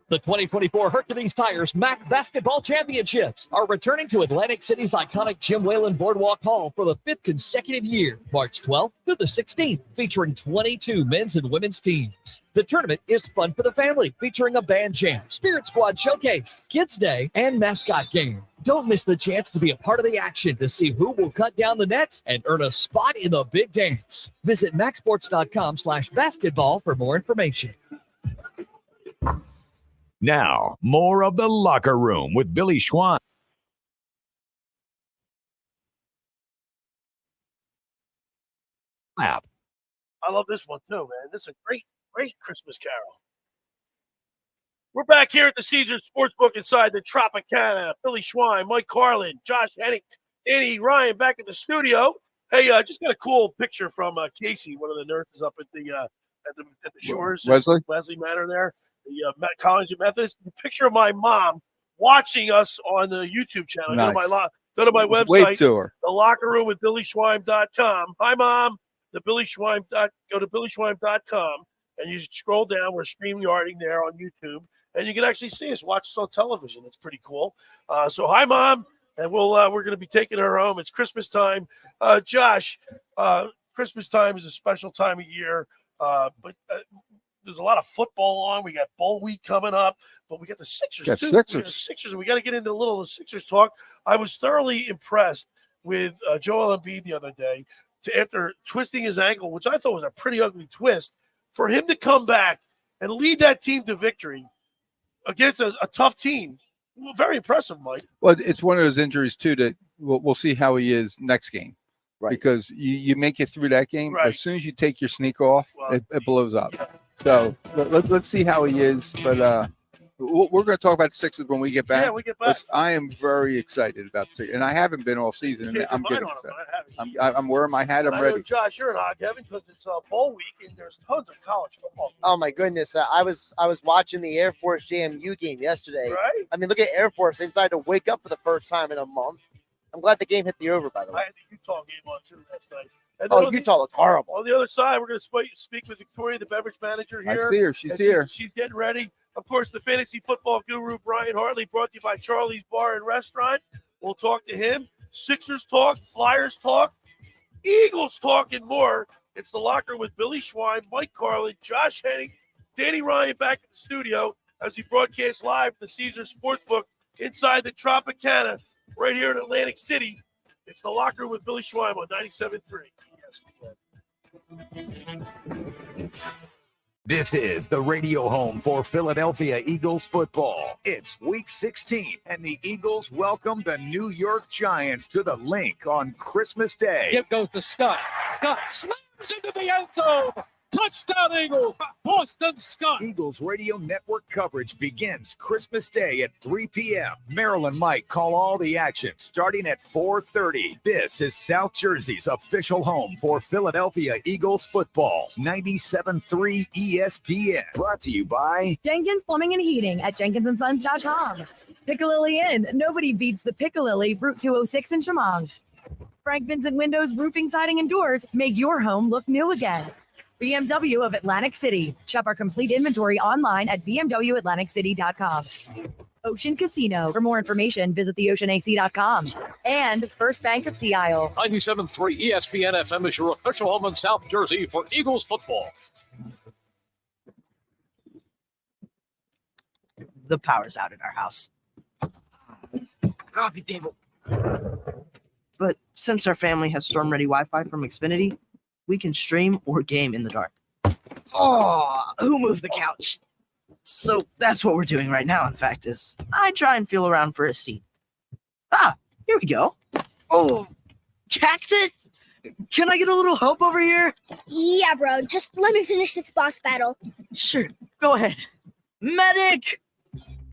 The 2024 Hercules Tires MAC Basketball Championships are returning to Atlantic City's iconic Jim Whalen Boardwalk Hall for the 5th consecutive year, March 12th through the 16th, featuring 22 men's and women's teams. The tournament is fun for the family, featuring a band jam, Spirit Squad showcase, Kids Day, and mascot game. Don't miss the chance to be a part of the action to see who will cut down the nets and earn a spot in the big dance. Visit maxsports.com/basketball for more information. Now, more of the Locker Room with Billy Schwein. I love this one too, man. This is a great Christmas carol. We're back here at the Caesars Sportsbook inside the Tropicana. Billy Schwein, Mike Carlin, Josh Hennig, Danny Ryan back at the studio. Hey, just got a cool picture from Casey, one of the nurses up at the shores. Wesley Manor there. The College Methodist. A picture of my mom watching us on the YouTube channel. Nice. Go to my website. Wait to her. The Locker Room with BillySchwein.com. Hi, Mom. Go to BillySchwein.com, and you scroll down. We're StreamYarding there on YouTube, and you can actually see us, watch us on television. It's pretty cool. So hi, Mom, and we're going to be taking her home. It's Christmas time. Josh, Christmas time is a special time of year, but there's a lot of football on. We got bowl week coming up, but we got the Sixers too. Sixers, and we got to get into a little of the Sixers talk. I was thoroughly impressed with Joel Embiid the other day. After twisting his ankle, which I thought was a pretty ugly twist, for him to come back and lead that team to victory against a tough team Well, very impressive, Mike. Well, it's one of those injuries too that we'll see how he is next game. Right. Because you make it through that game, Right. as soon as you take your sneak off, Well, it blows up. So let's see how he is. But we're going to talk about the Sixers when we get back. Yeah, we get back. Listen, I am very excited about the Sixers, and I haven't been all season. And I'm getting excited. I'm wearing my hat. I'm I ready. know, Josh, you're not, Kevin, because it's bowl week and there's tons of college football. Oh my goodness! I was watching the Air Force JMU game yesterday. Right? I mean, look at Air Force. They decided to wake up for the first time in a month. I'm glad the game hit the over, by the way. I had the Utah game on too last night. And Oh, then on the- Utah looked horrible. On the other side, we're going to speak with Victoria, the beverage manager I here. see her. She's And here. She's getting ready. Of course, the fantasy football guru, Brian Hartley, brought to you by Charlie's Bar and Restaurant. We'll talk to him. Sixers talk, Flyers talk, Eagles talk, and more. It's The Locker with Billy Schwein, Mike Carlin, Josh Hennig, Danny Ryan back at the studio as we broadcast live from the Caesars Sportsbook inside the Tropicana right here in Atlantic City. It's The Locker with Billy Schwein on 97.3 ESPN. This is the radio home for Philadelphia Eagles football. It's week 16, and the Eagles welcome the New York Giants to the Link on Christmas Day. Give goes to Scott. Scott slams into the end zone. Touchdown, Eagles. Boston Scott. Eagles radio network coverage begins Christmas Day at 3 p.m. Maryland Mike call all the action starting at 4:30. This is South Jersey's official home for Philadelphia Eagles football. 97.3 ESPN. Brought to you by Jenkins Plumbing and Heating at jenkinsandsons.com. Piccalilli Inn. Nobody beats the Piccalilli, Route 206 in Chemung. Frank Vincent Windows, Roofing, Siding, and Doors make your home look new again. BMW of Atlantic City. Shop our complete inventory online at bmwatlanticcity.com. Ocean Casino. For more information, visit theoceanac.com. And First Bank of Sea Isle. 97.3 ESPN FM is your official home in South Jersey for Eagles football. The power's out at our house. Coffee table. But since our family has storm-ready Wi-Fi from Xfinity, we can stream or game in the dark. Oh, who moved the couch? So that's what we're doing right now, in fact, is I try and feel around for a seat. Ah, here we go. Oh, cactus? Can I get a little help over here? Yeah, bro. Just let me finish this boss battle. Sure, go ahead. Medic!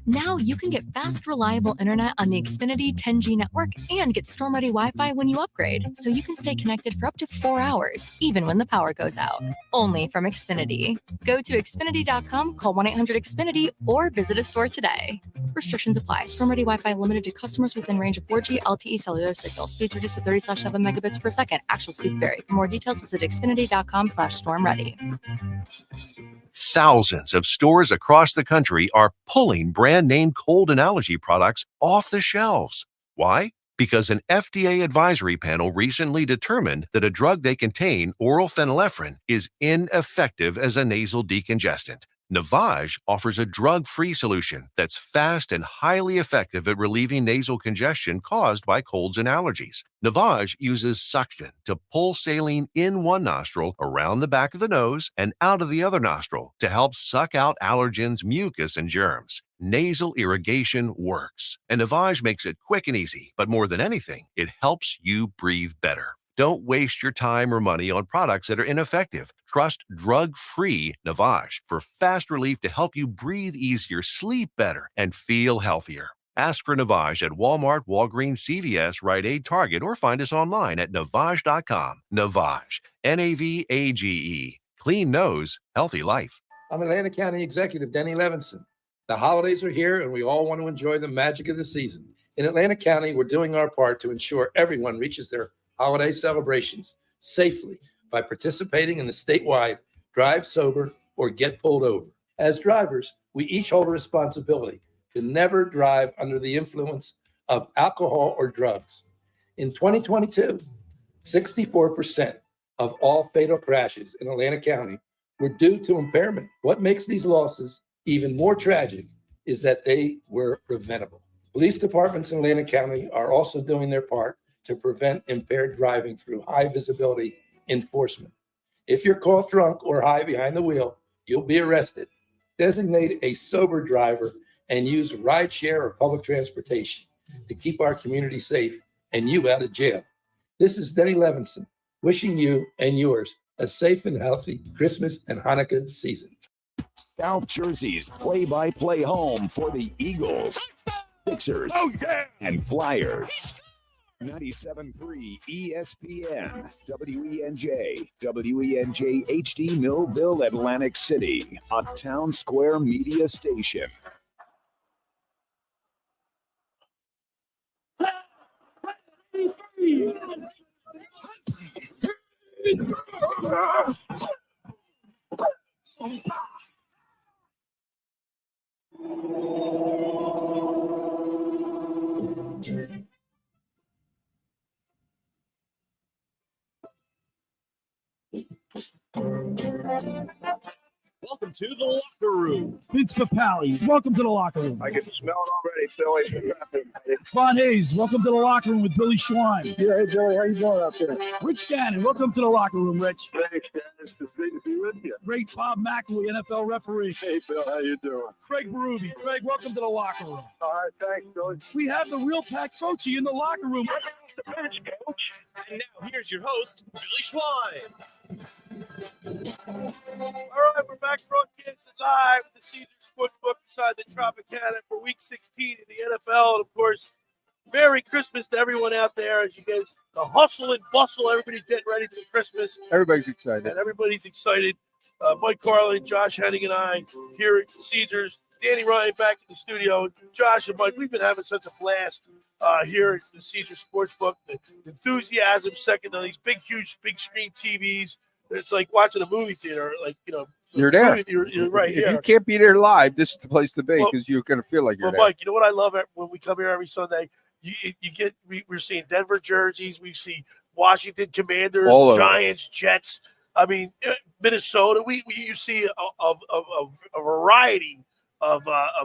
Now you can get fast, reliable internet on the Xfinity 10G network and get storm-ready Wi-Fi when you upgrade, so you can stay connected for up to 4 hours, even when the power goes out. Only from Xfinity. Go to Xfinity.com, call 1-800-XFINITY, or visit a store today. Restrictions apply. Storm-ready Wi-Fi limited to customers within range of 4G LTE cellular signal. Speeds reduced to 30/7 megabits per second. Actual speeds vary. For more details, visit Xfinity.com/stormready. Thousands of stores across the country are pulling brand name cold and allergy products off the shelves. Why? Because an FDA advisory panel recently determined that a drug they contain, oral phenylephrine, is ineffective as a nasal decongestant. Navage offers a drug-free solution that's fast and highly effective at relieving nasal congestion caused by colds and allergies. Navage uses suction to pull saline in one nostril, around the back of the nose, and out of the other nostril to help suck out allergens, mucus, and germs. Nasal irrigation works, and Navage makes it quick and easy. But more than anything, it helps you breathe better. Don't waste your time or money on products that are ineffective. Trust drug-free Navage for fast relief to help you breathe easier, sleep better, and feel healthier. Ask for Navage at Walmart, Walgreens, CVS, Rite Aid, Target, or find us online at Navage.com. Navage, Navage. Clean nose, healthy life. I'm Atlantic County Executive Denny Levinson. The holidays are here, and we all want to enjoy the magic of the season. In Atlantic County, we're doing our part to ensure everyone reaches their holiday celebrations safely by participating in the statewide Drive Sober or Get Pulled Over. As drivers, we each hold a responsibility to never drive under the influence of alcohol or drugs. In 2022, 64% of all fatal crashes in Atlantic County were due to impairment. What makes these losses even more tragic is that they were preventable. Police departments in Atlantic County are also doing their part to prevent impaired driving through high visibility enforcement. If you're caught drunk or high behind the wheel, you'll be arrested. Designate a sober driver and use rideshare or public transportation to keep our community safe and you out of jail. This is Denny Levinson wishing you and yours a safe and healthy Christmas and Hanukkah season. South Jersey's play-by-play home for the Eagles, Sixers, and Flyers. 97.3 ESPN, WENJ, WENJ HD Millville, Atlantic City, a Town Square media station. Welcome to the locker room. Vince Papali, welcome to the locker room. I can smell it already, Billy. Ron Hayes, welcome to the locker room with Billy Schwein. Yeah, hey, Billy, how you doing out there? Rich Gannon, welcome to the locker room, Rich. Thanks, Dan. It's great to be with you. Great Bob McElwee, NFL referee. Hey, Bill, how you doing? Craig Berube. Craig, welcome to the locker room. All right, thanks, Billy. We have the real Pat Croce in the locker room. The bench, coach. And now here's your host, Billy Schwein. All right, we're back broadcasting live at the Caesars Sportsbook inside the Tropicana for Week 16 in the NFL. And, of course, Merry Christmas to everyone out there as you guys, the hustle and bustle, everybody's getting ready for Christmas. Everybody's excited. And everybody's excited. Mike Carlin, Josh Hennig, and I here at Caesars. Danny Ryan back in the studio. Josh and Mike, we've been having such a blast here at the Caesars Sportsbook. The enthusiasm, second to these big, huge, big screen TVs. It's like watching a movie theater. Like, you know, You're there. You're right if here. you can't be there live, this is the place to be because you're going to feel like you're Well, there. Mike, you know what I love when we come here every Sunday? We're seeing Denver jerseys. We see Washington Commanders, All over. Giants, Jets. I mean, Minnesota. You see a variety of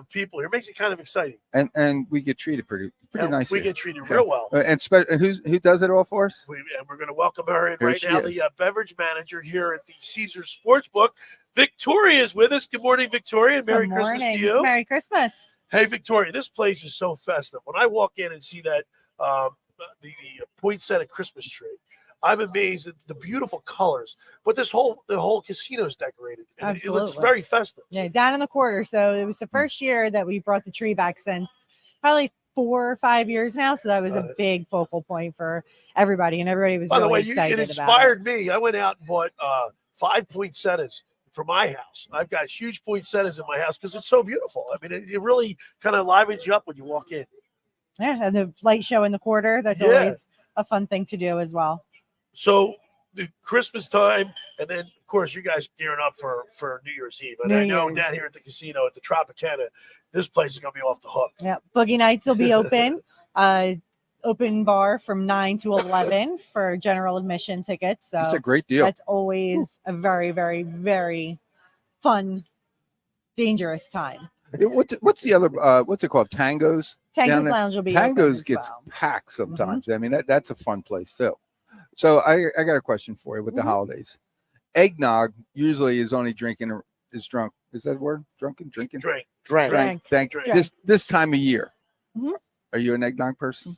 people here. It makes it kind of exciting. And we get treated pretty nicely. We get treated real well. And who does it all for us? And we're going to welcome her in Here right she now, is. the beverage manager here at the Caesars Sportsbook. Victoria is with us. Good morning, Victoria. And Merry Christmas to you. Merry Christmas. Hey, Victoria, this place is so festive. When I walk in and see that the poinsettia Christmas tree, I'm amazed at the beautiful colors. But the whole casino is decorated. And it looks Absolutely. very festive. Yeah, down in the quarter. So it was the first year that we brought the tree back since probably 4 or 5 years now. So that was a big focal point for everybody, and everybody was By the really way, excited it about inspired me. I went out and bought 5 poinsettias for my house. I've got huge poinsettias in my house because it's so beautiful. I mean, it really kind of livens you up when you walk in. Yeah, and the light show in the quarter. That's always a fun thing to do as well. So the Christmas time, and then of course you guys gearing up for New Year's Eve. And I know down here at the casino at the Tropicana, this place is going to be off the hook. Yeah, Boogie Nights will be open. Open bar from 9 to 11 for general admission tickets. So That's a great deal. That's always a very, very, very fun, dangerous time. What's the other? What's it called? Tangos. Tango's down there? Lounge will be open Tangos as gets well. packed sometimes. I mean, that's a fun place too. So I got a question for you with the holidays. Eggnog usually is only drunk. Is that a word? Drinking. Drink. This time of year. Mhm. Are you an eggnog person?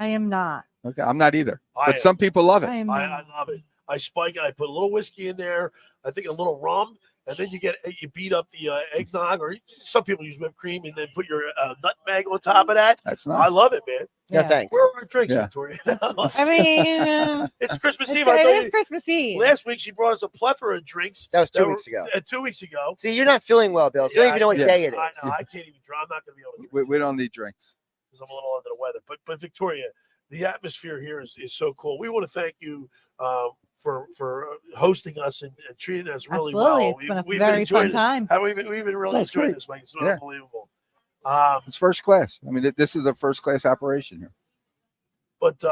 I am not. Okay, I'm not either. I But am. some people love it. I am I not. love it. I spike it. I put a little whiskey in there. I think a little rum, and then you beat up the eggnog, or some people use whipped cream, and then put your nutmeg on top of that. That's I nice. love it, man. Yeah, thanks. Where are our drinks, Yeah. Victoria? I mean, It's Christmas it's, Eve. I it told is you. Christmas Eve. Last week she brought us a plethora of drinks. That was 2 were- weeks ago. 2 weeks ago. See, you're not feeling well, Bill. So you don't even know what Yeah. day it is. I know. I can't even draw. I'm not going to be able to drink We don't need drinks. because I'm a little under the weather. But Victoria, the atmosphere here is so cool. We want to thank you for hosting us and treating us really Absolutely. well. It's been a We've very enjoying fun it. time. We've been really That's enjoying great. this, Mike. It's Yeah. unbelievable. It's first class. I mean, this is a first class operation here. But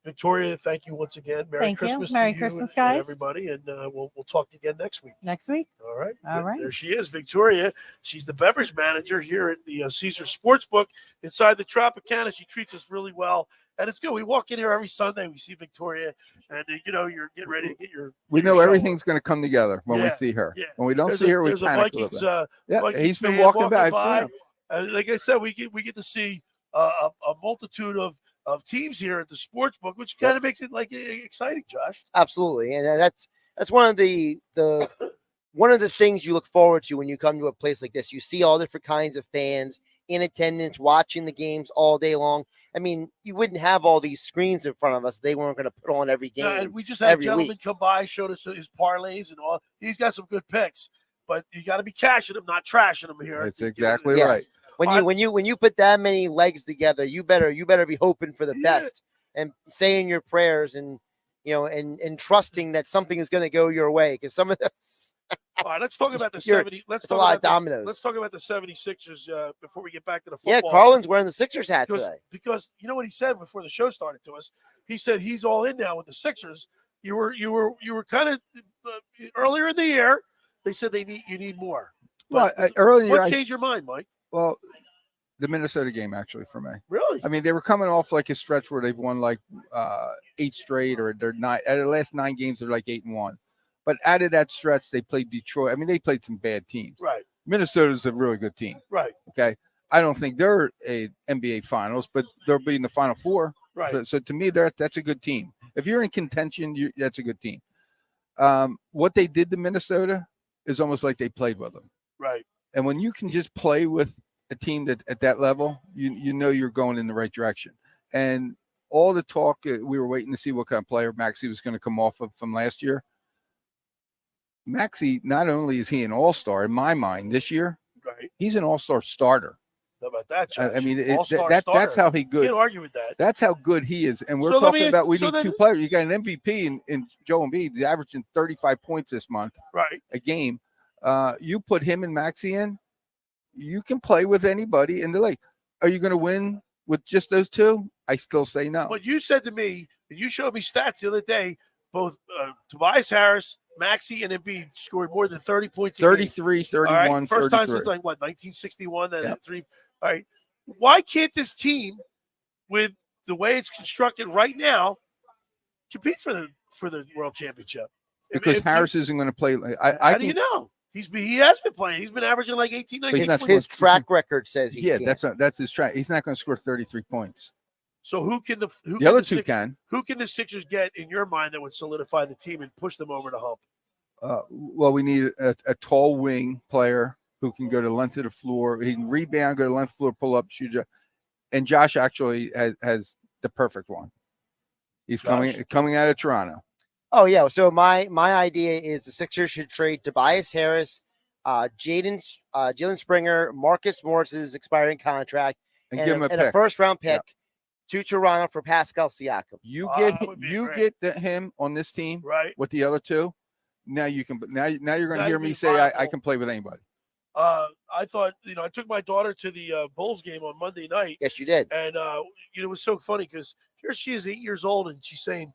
Victoria, thank you once again. Merry Thank you. Christmas Merry to you Christmas, and guys. everybody. And we'll talk again next week. Next week. All right. All right. There she is, Victoria. She's the beverage manager here at the Caesars Sportsbook inside the Tropicana. She treats us really well. And it's good. We walk in here every Sunday. We see Victoria, and you're getting ready to get your. We get your know show everything's going to come together when we Yeah, see her. yeah. When we don't There's see her, we there's panic a Vikings, little bit. Yeah, Vikings he's been fan walking by. I've seen him. Like I said, we get to see a multitude of teams here at the Sportsbook, which kind of makes it like exciting, Josh. Absolutely, and that's one of the one of the things you look forward to when you come to a place like this. You see all different kinds of fans in attendance, watching the games all day long. I mean, you wouldn't have all these screens in front of us. They weren't going to put on every game. And we just had a every gentleman week. come by, showed us his parlays and all. He's got some good picks, but you got to be cashing them, not trashing them here. That's exactly Yeah. right. When you put that many legs together, you better be hoping for the best and saying your prayers and and trusting that something is going to go your way, because some of this. All right, let's talk about the You're- 70. Let's it's a talk lot about of dominoes. Let's talk about the 76ers before we get back to the Yeah, football. Carlin's wearing the Sixers hat because, today. because you know what he said before the show started to us. He said he's all in now with the Sixers. You were kind of earlier in the year. They said you need more. Well, But earlier, what changed your mind, Mike? Well, the Minnesota game actually for me. Really? I mean, they were coming off like a stretch where they've won like 8 straight, or they're not. At the last 9 games, they're like 8-1. But out of that stretch, they played Detroit. I mean, they played some bad teams. Right. Minnesota's a really good team. Right. Okay. I don't think they're a NBA Finals, but they'll be in the Final Four. Right. So to me, that's a good team. If you're in contention, that's a good team. What they did to Minnesota is almost like they played with them. Right. And when you can just play with a team that at that level, you know you're going in the right direction. And all the talk, we were waiting to see what kind of player Maxey was going to come off of from last year. Maxey, not only is he an all-star in my mind this year, right? He's an all-star starter. How about that, Josh? I mean, All-star that's starter. how he good. Can't argue with that. That's how good he is. And we're So let me- talking about we so need then- 2 players. You got an MVP in Joel Embiid. He's averaging 35 points this month. Right. A game. You put him and Maxey in, you can play with anybody in the league. Are you going to win with just those 2? I still say no. But you said to me, and you showed me stats the other day, both Tobias Harris, Maxey, and Embiid scored more than 30 points a game. 33, 31, All right? First time 33. since like what, 1961? Then Yep. 3. All right. Why can't this team, with the way it's constructed right now, compete for the world championship? Because Harris isn't going to play. How do you know? He has been playing. He's been averaging like 18, 19 But points. His track record says he Yeah, can't. that's his track. He's not going to score 33 points. So who can the other 2 can? Who can the Sixers get in your mind that would solidify the team and push them over the hump? Well, we need a tall wing player who can go to the length of the floor. He can rebound, go to the length of the floor, pull up, shoot. And Josh actually has the perfect one. He's coming out of Toronto. Oh yeah. So my idea is the Sixers should trade Tobias Harris, Jalen Springer, Marcus Morris's expiring contract, And give him a and a pick. first round pick to Toronto for Pascal Siakam. You great. get him on this team, right? With the other 2. Now you can. Now you're going Now to hear you me can say viable. I can play with anybody. I thought, I took my daughter to the Bulls game on Monday night. Yes, you did. And, it was so funny because here she is 8 years old and she's saying,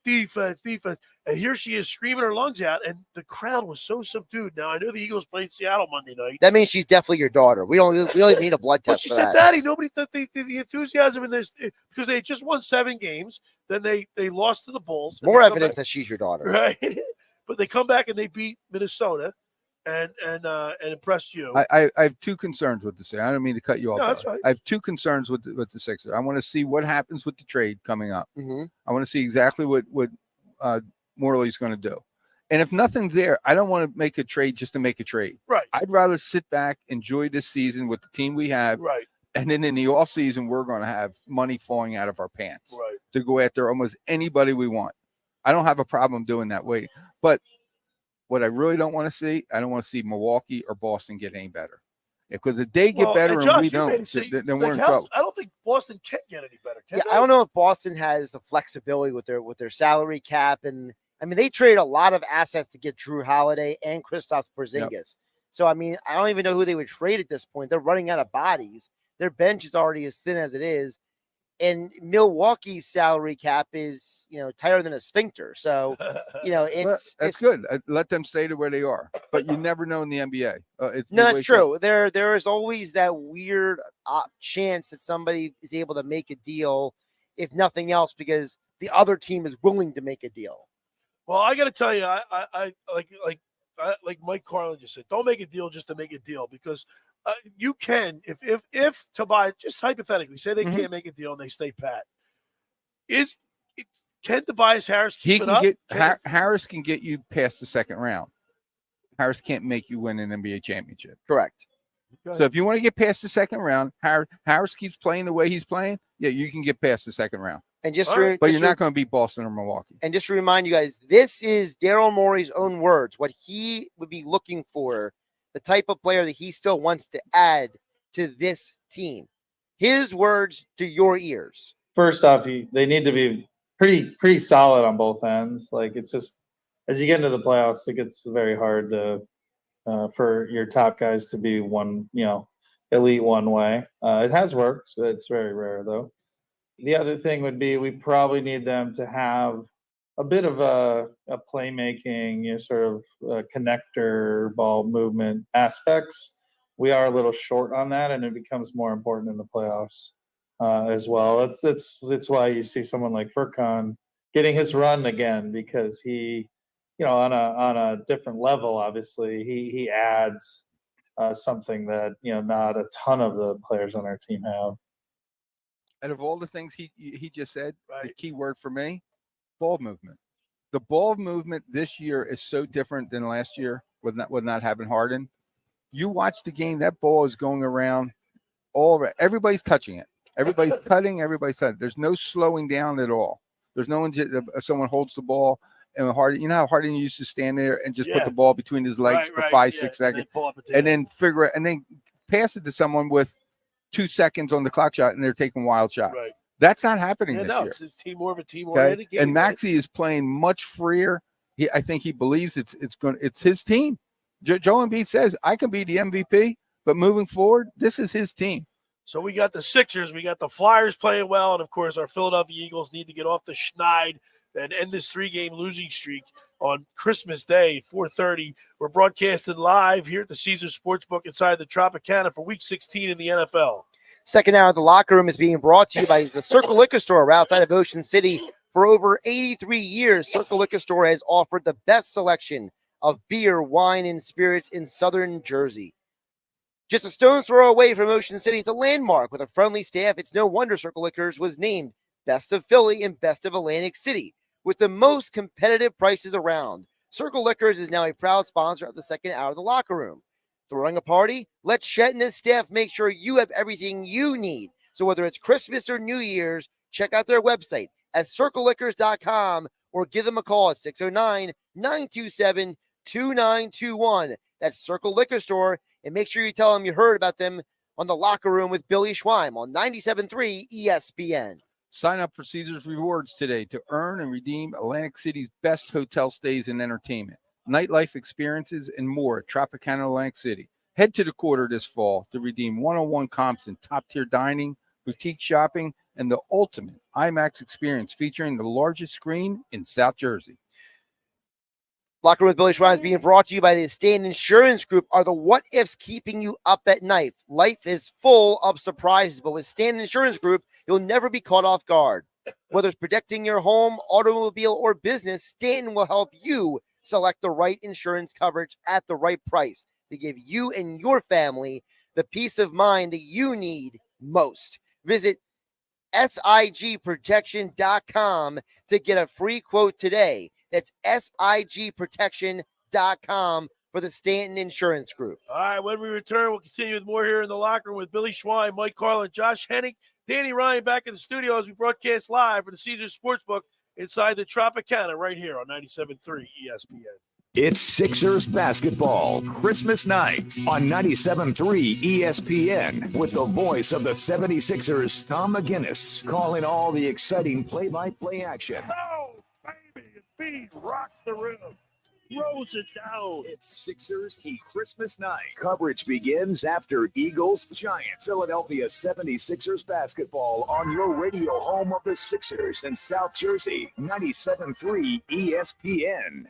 defense. And here she is screaming her lungs out. And the crowd was so subdued. Now, I know the Eagles played Seattle Monday night. That means she's definitely your daughter. We don't even need a blood But test she for said, that. Daddy, nobody thought the enthusiasm in this, because they just won 7 games. Then they lost to the Bulls. and More they come evidence back- that she's your daughter. Right. But they come back and they beat Minnesota and impressed you. I have 2 concerns with this. I don't mean to cut you off. No, that's brother. right. I have 2 concerns with the Sixers. I want to see what happens with the trade coming up. Mm-hmm. I want to see exactly what Morley's going to do. And if nothing's there, I don't want to make a trade just to make a trade. Right. I'd rather sit back, enjoy this season with the team we have. Right. And then in the off season, we're going to have money falling out of our pants Right. to go after almost anybody we want. I don't have a problem doing that way. But what I really don't want to see, I don't want to see Milwaukee or Boston get any better. Because if they get better and Josh, we you don't, made it say- then we're in how- trouble. I don't think Boston can get any better. Can Yeah, they? I don't know if Boston has the flexibility with their salary cap, and I mean they trade a lot of assets to get Drew Holiday and Kristaps Porzingis. So I mean I don't even know who they would trade at this point. They're running out of bodies. Their bench is already as thin as it is, and Milwaukee's salary cap is tighter than a sphincter. So it's That's good. Let them stay to where they are. But you never know in the NBA. No, that's true. There is always that weird chance that somebody is able to make a deal, if nothing else, because the other team is willing to make a deal. Well, I got to tell you, I like like Mike Carlin just said, don't make a deal just to make a deal, because you can, if Tobias, just hypothetically, say they can't make a deal and they stay pat. Can Tobias Harris keep it up? Harris can get you past the second round. Harris can't make you win an NBA championship. Correct. So if you want to get past the second round, Harris keeps playing the way he's playing, yeah, you can get past the second round. And but you're not going to beat Boston or Milwaukee. And just to remind you guys, this is Daryl Morey's own words, what he would be looking for, the type of player that he still wants to add to this team. His words to your ears. First off, they need to be pretty solid on both ends. Like, it's just, as you get into the playoffs, it gets very hard to for your top guys to be elite one way. It has worked. It's very rare though. The other thing would be we probably need them to have a bit of a playmaking, sort of connector ball movement aspects. We are a little short on that, and it becomes more important in the playoffs as well. That's why you see someone like Furkan getting his run again, because he, on a different level, obviously he adds something that not a ton of the players on our team have. And of all the things he just said, the key word for me, ball movement. The ball movement this year is so different than last year with not having Harden. You watch the game, that ball is going around everybody's touching it. Everybody's cutting, everybody's touching. There's no slowing down at all. There's no one, someone holds the ball, and Harden, how Harden used to stand there and just put the ball between his legs for 5-6 seconds and then figure it and then pass it to someone with 2 seconds on the clock shot, and they're taking wild shots. Right. That's not happening this year. It's more of a team-oriented game. And Maxey is playing much freer. I think he believes it's his team. Joe Embiid says, I can be the MVP, but moving forward, this is his team. So we got the Sixers, we got the Flyers playing well, and of course our Philadelphia Eagles need to get off the schneid and end this 3-game losing streak on Christmas Day, 4:30. We're broadcasting live here at the Caesars Sportsbook inside the Tropicana for Week 16 in the NFL. Second hour of the locker room is being brought to you by the Circle Liquor Store outside of Ocean City. For over 83 years, Circle Liquor Store has offered the best selection of beer, wine, and spirits in southern Jersey. Just a stone's throw away from Ocean City, it's a landmark with a friendly staff. It's no wonder Circle Liquors was named Best of Philly and Best of Atlantic City with the most competitive prices around. Circle Liquors is now a proud sponsor of the second hour of the locker room. Throwing a party? Let Chet and his staff make sure you have everything you need. So whether it's Christmas or New Year's, check out their website at circleliquors.com or give them a call at 609-927-2921. That's Circle Liquor Store. And make sure you tell them you heard about them on the locker room with Billy Schweim on 97.3 ESPN. Sign up for Caesars Rewards today to earn and redeem Atlantic City's best hotel stays and entertainment, nightlife experiences, and more at Tropicana Atlantic City. Head to the Quarter this fall to redeem one-on-one comps in top-tier dining, boutique shopping, and the ultimate IMAX experience featuring the largest screen in South Jersey. Locker Room with Billy Schwein is being brought to you by the Stand Insurance Group. Are the what ifs keeping you up at night? Life is full of surprises, but with Stand Insurance Group, you'll never be caught off guard. Whether it's protecting your home, automobile, or business, Stanton will help you select the right insurance coverage at the right price to give you and your family the peace of mind that you need most. Visit SIGprotection.com to get a free quote today. That's SIGprotection.com for the Stanton Insurance Group. All right, when we return, we'll continue with more here in the locker room with Billy Schwein, Mike Carlin, Josh Hennig, Danny Ryan back in the studio as we broadcast live for the Caesars Sportsbook inside the Tropicana right here on 97.3 ESPN. It's Sixers basketball Christmas night on 97.3 ESPN with the voice of the 76ers, Tom McGinnis, calling all the exciting play-by-play action. Oh, baby, feed rock the rim. Throws it down. It's Sixers Heat Christmas night. Coverage begins after Eagles Giants. Philadelphia 76ers basketball on your radio home of the Sixers in South Jersey, 97.3 ESPN.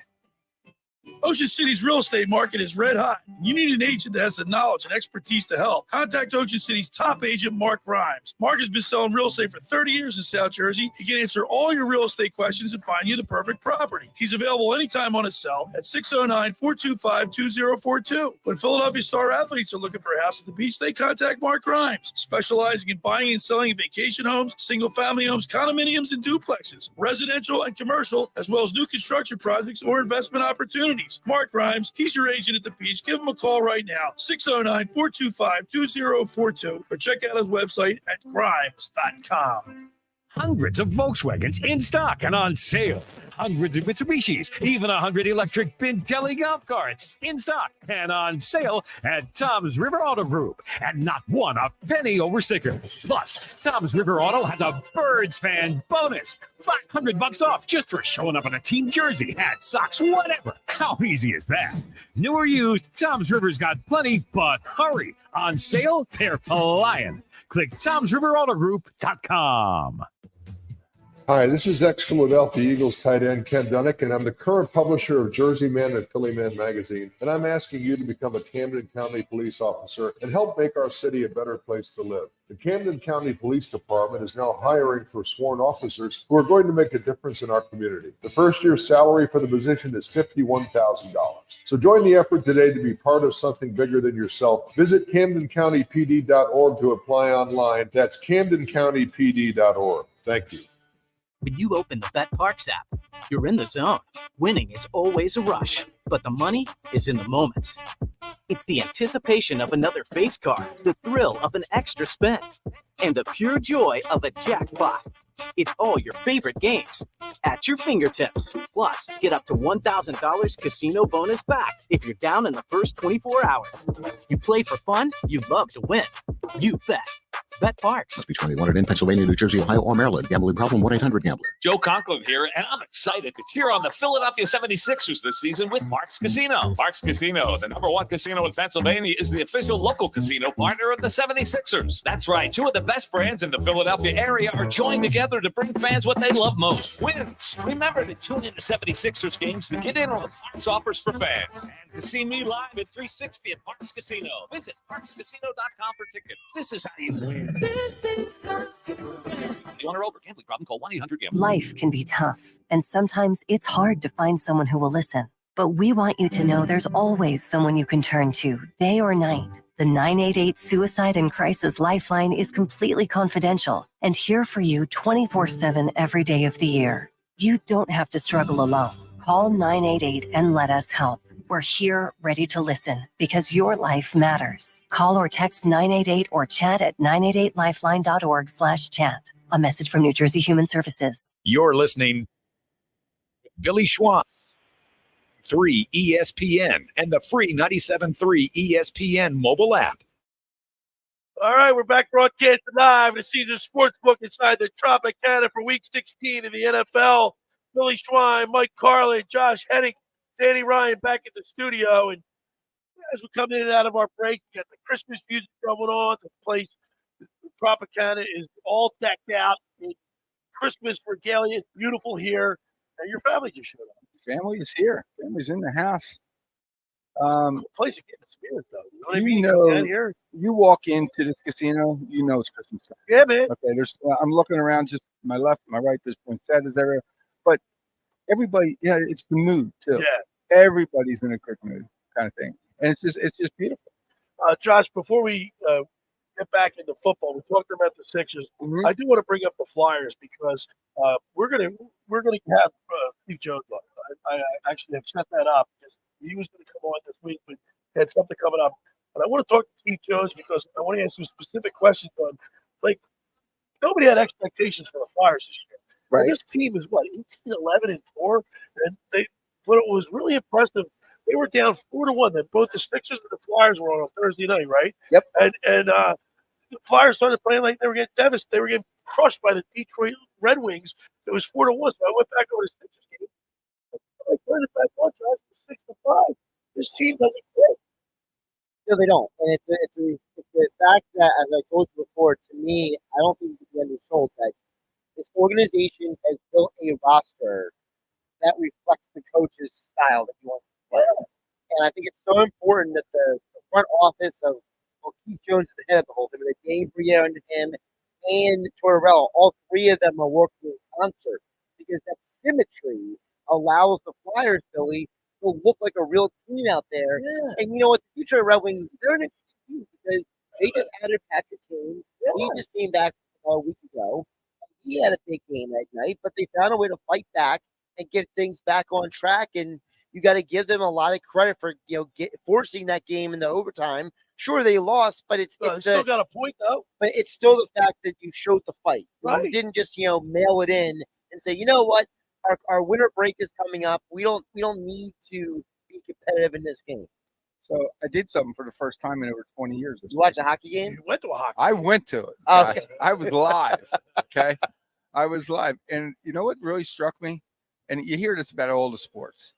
Ocean City's real estate market is red hot. You need an agent that has the knowledge and expertise to help. Contact Ocean City's top agent, Mark Rhymes. Mark has been selling real estate for 30 years in South Jersey. He can answer all your real estate questions and find you the perfect property. He's available anytime on his cell at 609-425-2042. When Philadelphia Star athletes are looking for a house at the beach, they contact Mark Rhymes, specializing in buying and selling vacation homes, single-family homes, condominiums, and duplexes, residential and commercial, as well as new construction projects or investment opportunities. Mark Rhymes, he's your agent at the beach. Give him a call right now, 609-425-2042, or check out his website at grimes.com. Hundreds of Volkswagens in stock and on sale. Hundreds of Mitsubishis, even 100 electric Pintelli golf carts in stock and on sale at Tom's River Auto Group. And not one a penny over sticker. Plus, Tom's River Auto has a Birds fan bonus. $500 off just for showing up in a team jersey, hat, socks, whatever. How easy is that? New or used, Tom's River's got plenty, but hurry. On sale, they're flying. Click Tom'sRiverAutoGroup.com. Hi, this is ex-Philadelphia Eagles tight end Ken Dunnick, and I'm the current publisher of Jersey Man and Philly Man magazine, and I'm asking you to become a Camden County police officer and help make our city a better place to live. The Camden County Police Department is now hiring for sworn officers who are going to make a difference in our community. The first year's salary for the position is $51,000. So join the effort today to be part of something bigger than yourself. Visit CamdenCountyPD.org to apply online. That's CamdenCountyPD.org. Thank you. When you open the BetParks app, you're in the zone. Winning is always a rush, but the money is in the moments. It's the anticipation of another face card, the thrill of an extra spin, and the pure joy of a jackpot. It's all your favorite games at your fingertips. Plus, get up to $1,000 casino bonus back if you're down in the first 24 hours. You play for fun, you love to win. You bet. BetParks. Must be 21 in Pennsylvania, New Jersey, Ohio, or Maryland. Gambling problem? 1-800-GAMBLER. Joe Conklin here, and I'm excited to cheer on the Philadelphia 76ers this season with Parks Casino. Parks Casino, the #1 casino in Pennsylvania, is the official local casino partner of the 76ers. That's right, two of the best brands in the Philadelphia area are joined together to bring fans what they love most, wins. Remember to tune in to 76ers games to get in on the Parks offers for fans. And to see me live at 360 at Parks Casino, visit parkscasino.com for tickets. This is how you win. You want to over gambling problem? Call 1-800-GAMBLER. Life can be tough, and sometimes it's hard to find someone who will listen. But we want you to know there's always someone you can turn to, day or night. The 988 Suicide and Crisis Lifeline is completely confidential and here for you 24/7 every day of the year. You don't have to struggle alone. Call 988 and let us help. We're here ready to listen because your life matters. Call or text 988 or chat at 988lifeline.org/chat. A message from New Jersey Human Services. You're listening to Billy Schwan, 3 ESPN, and the free 97.3 ESPN mobile app. All right, we're back broadcasting live at Caesar Sportsbook inside the Tropicana for Week 16 in the NFL. Billy Schwein, Mike Carlin, Josh Hennig, Danny Ryan back at the studio. And as we come in and out of our break, we got the Christmas music going on. The place, the Tropicana, is all decked out in Christmas regalia. It's beautiful here. And your family just showed up. Family is here. Family's in the house. The place is getting the spirit, though. You know what I mean? You know, Down here. you walk into this casino, you know it's Christmas time. Yeah, man. Okay, I'm looking around, just my left, my right. There's poinsettias there, but everybody, yeah, it's the mood too. Yeah, everybody's in a good mood, kind of thing, and it's just beautiful. Josh, before we get back into football, we talked about the Sixers. Mm-hmm. I do want to bring up the Flyers because we're gonna have Steve Jones on. I actually have set that up because he was going to come on this week, but had something coming up. But I want to talk to Steve Jones because I want to ask some specific questions on, like, nobody had expectations for the Flyers this year. Right. And this team is, 18-11-4? And but it was really impressive. They were down 4-1. Then both the Sixers and the Flyers were on Thursday night, right? Yep. And the Flyers started playing like they were getting devastated. They were getting crushed by the Detroit Red Wings. It was 4-1. So I went back over the Sixers game. I turned it back on, Josh, 6-5. This team doesn't play. No, they don't. And it's the fact that, as I told you before, to me, I don't think it can be undersold that this organization has built a roster that reflects the coach's style that he wants to play. And I think it's so important that the front office of Keith Jones is the head of the whole thing, with Dave Briere under him and Tortorella, all three of them are working in concert because that symmetry allows the Flyers, Billy, to look like a real team out there. Yeah. And you know what? The future Red Wings, they're an interesting team because they just added Patrick Kane. He just came back a week ago. He had a big game that night, but they found a way to fight back and get things back on track. And you got to give them a lot of credit for forcing that game in the overtime. Sure, they lost, but it's still got a point though. But it's still the fact that you showed the fight. Right. You didn't just mail it in and say, you know what, our winter break is coming up. We don't need to be competitive in this game. So I did something for the first time in over 20 years. You watched a hockey game? You went to a hockey I went to it. Okay. I was live. Okay. I was live. And you know what really struck me? And you hear this about all the sports.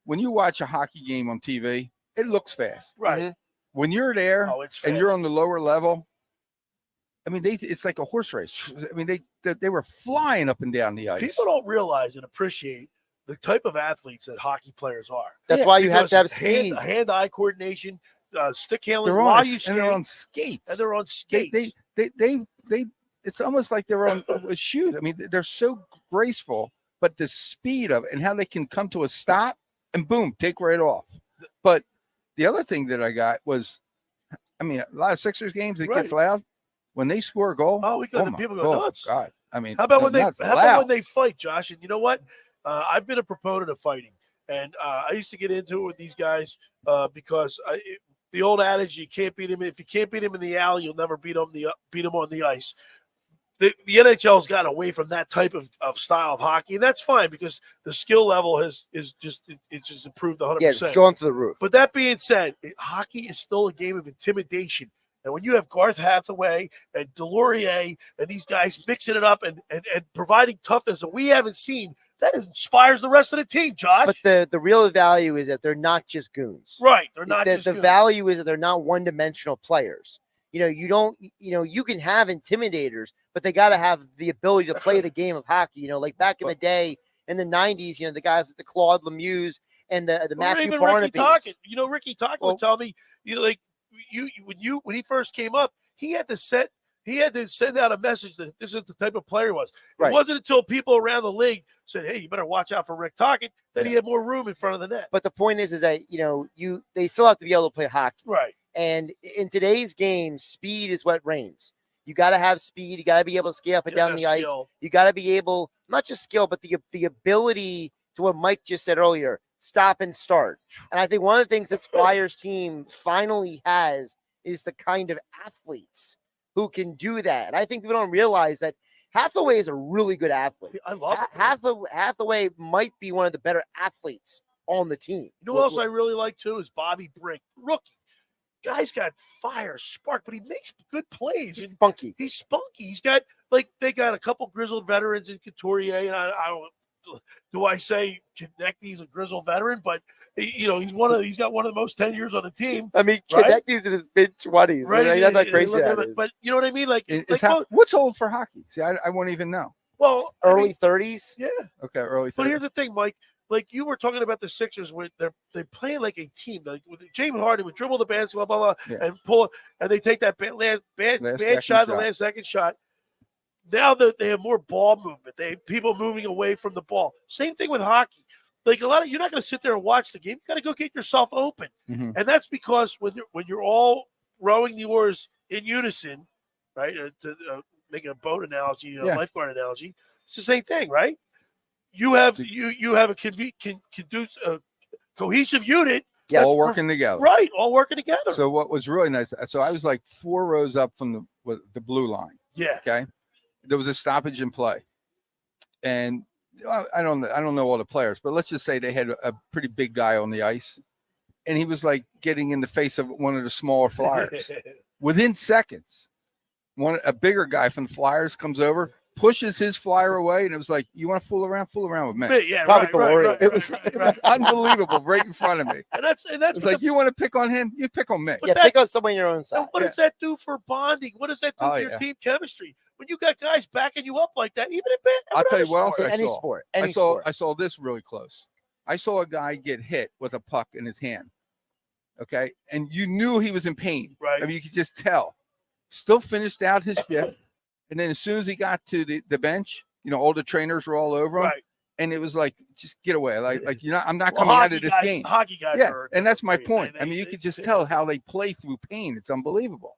When you watch a hockey game on TV, it looks fast. Right. Mm-hmm. When you're there and you're on the lower level, I mean, it's like a horse race. I mean, they were flying up and down the ice. People don't realize and appreciate the type of athletes that hockey players are. That's why you have to have speed. Hand-eye coordination, stick handling. They're on skates. And they're on skates. They it's almost like they're on a shoot. I mean, they're so graceful, but the speed of it and how they can come to a stop and boom, take right off. But the other thing that I got was, I mean, a lot of Sixers games, it gets loud. When they score a goal, the people go nuts. God. I mean, how about when they fight, Josh? And you know what? I've been a proponent of fighting, and I used to get into it with these guys because the old adage, you can't beat him. If you can't beat him in the alley, you'll never beat him on the ice. The NHL's gotten away from that type of style of hockey, and that's fine because the skill level has just improved 100%. Yeah, it's going to the roof. But that being said, hockey is still a game of intimidation. And when you have Garth Hathaway and Delorier and these guys mixing it up and providing toughness that we haven't seen, that inspires the rest of the team, Josh. But the real value is that they're not just goons. Right. They're not the value is that they're not one-dimensional players. You can have intimidators, but they got to have the ability to play the game of hockey. Like back in the day in the 90s, the guys like the Claude Lemieux and the Matthew Barnaby. Ricky Tocchet would tell me, when he first came up, he had to send out a message that this is the type of player he was. It wasn't until people around the league said, "Hey, you better watch out for Rick Tocchet," that he had more room in front of the net. But the point is that they still have to be able to play hockey. Right. And in today's game, speed is what reigns. You got to have speed. You got to be able to skate up and down the ice. You got to be able, not just skill, but the ability to what Mike just said earlier, stop and start. And I think one of the things that Flyers team finally has is the kind of athletes who can do that. And I think people don't realize that Hathaway is a really good athlete. I love Hathaway might be one of the better athletes on the team. You know what else I really like too is Bobby Brink, rookie. Guy's got fire, spark, but he makes good plays. He's spunky. He's spunky. He's got they got a couple grizzled veterans in Couturier, and I don't. Do I say Konecny's a grizzled veteran? But he's got one of the most tenures on the team. I mean, Konecny's in his mid-20s. Right? That's how crazy that is. But you know what I mean? What's old for hockey? See, I won't even know. Well, early 30s. Yeah. Okay, early 30s. But here's the thing, Mike. Like you were talking about the Sixers, where they're playing like a team. Like with James Harden would dribble the basketball, blah, and pull, and they take that bad shot, the last second shot. Now that they have more ball movement, they have people moving away from the ball. Same thing with hockey. Like you're not going to sit there and watch the game. You got to go get yourself open, and that's because when you're all rowing the oars in unison, right? To make a boat analogy, a lifeguard analogy, it's the same thing, right? You have a cohesive unit. Yeah, all working together. Right, all working together. So what was really nice, so I was like 4 rows up from the blue line. Yeah. Okay. There was a stoppage in play. And I don't know all the players, but let's just say they had a pretty big guy on the ice. And he was like getting in the face of one of the smaller Flyers. Within seconds, a bigger guy from the Flyers comes over, pushes his flyer away, and it was like, "You want to fool around with me?" Yeah, right. It was unbelievable, right in front of me. And that's it's like, you want to pick on him, you pick on me. Pick on someone your own side. What does that do for bonding? What does that do for your team chemistry? When you got guys backing you up like that, even in I'll tell you what else any I saw. Sport. I saw this really close. I saw a guy get hit with a puck in his hand, Okay. And you knew he was in pain. Right. I mean, you could just tell. Still finished out his shift. And then as soon as he got to the bench, all the trainers were all over him. Right. And it was like, just get away. Like I'm not Well, coming out of this game. Hockey guys Yeah. are And that's my great. point. I mean, you could just tell how they play through pain. It's unbelievable.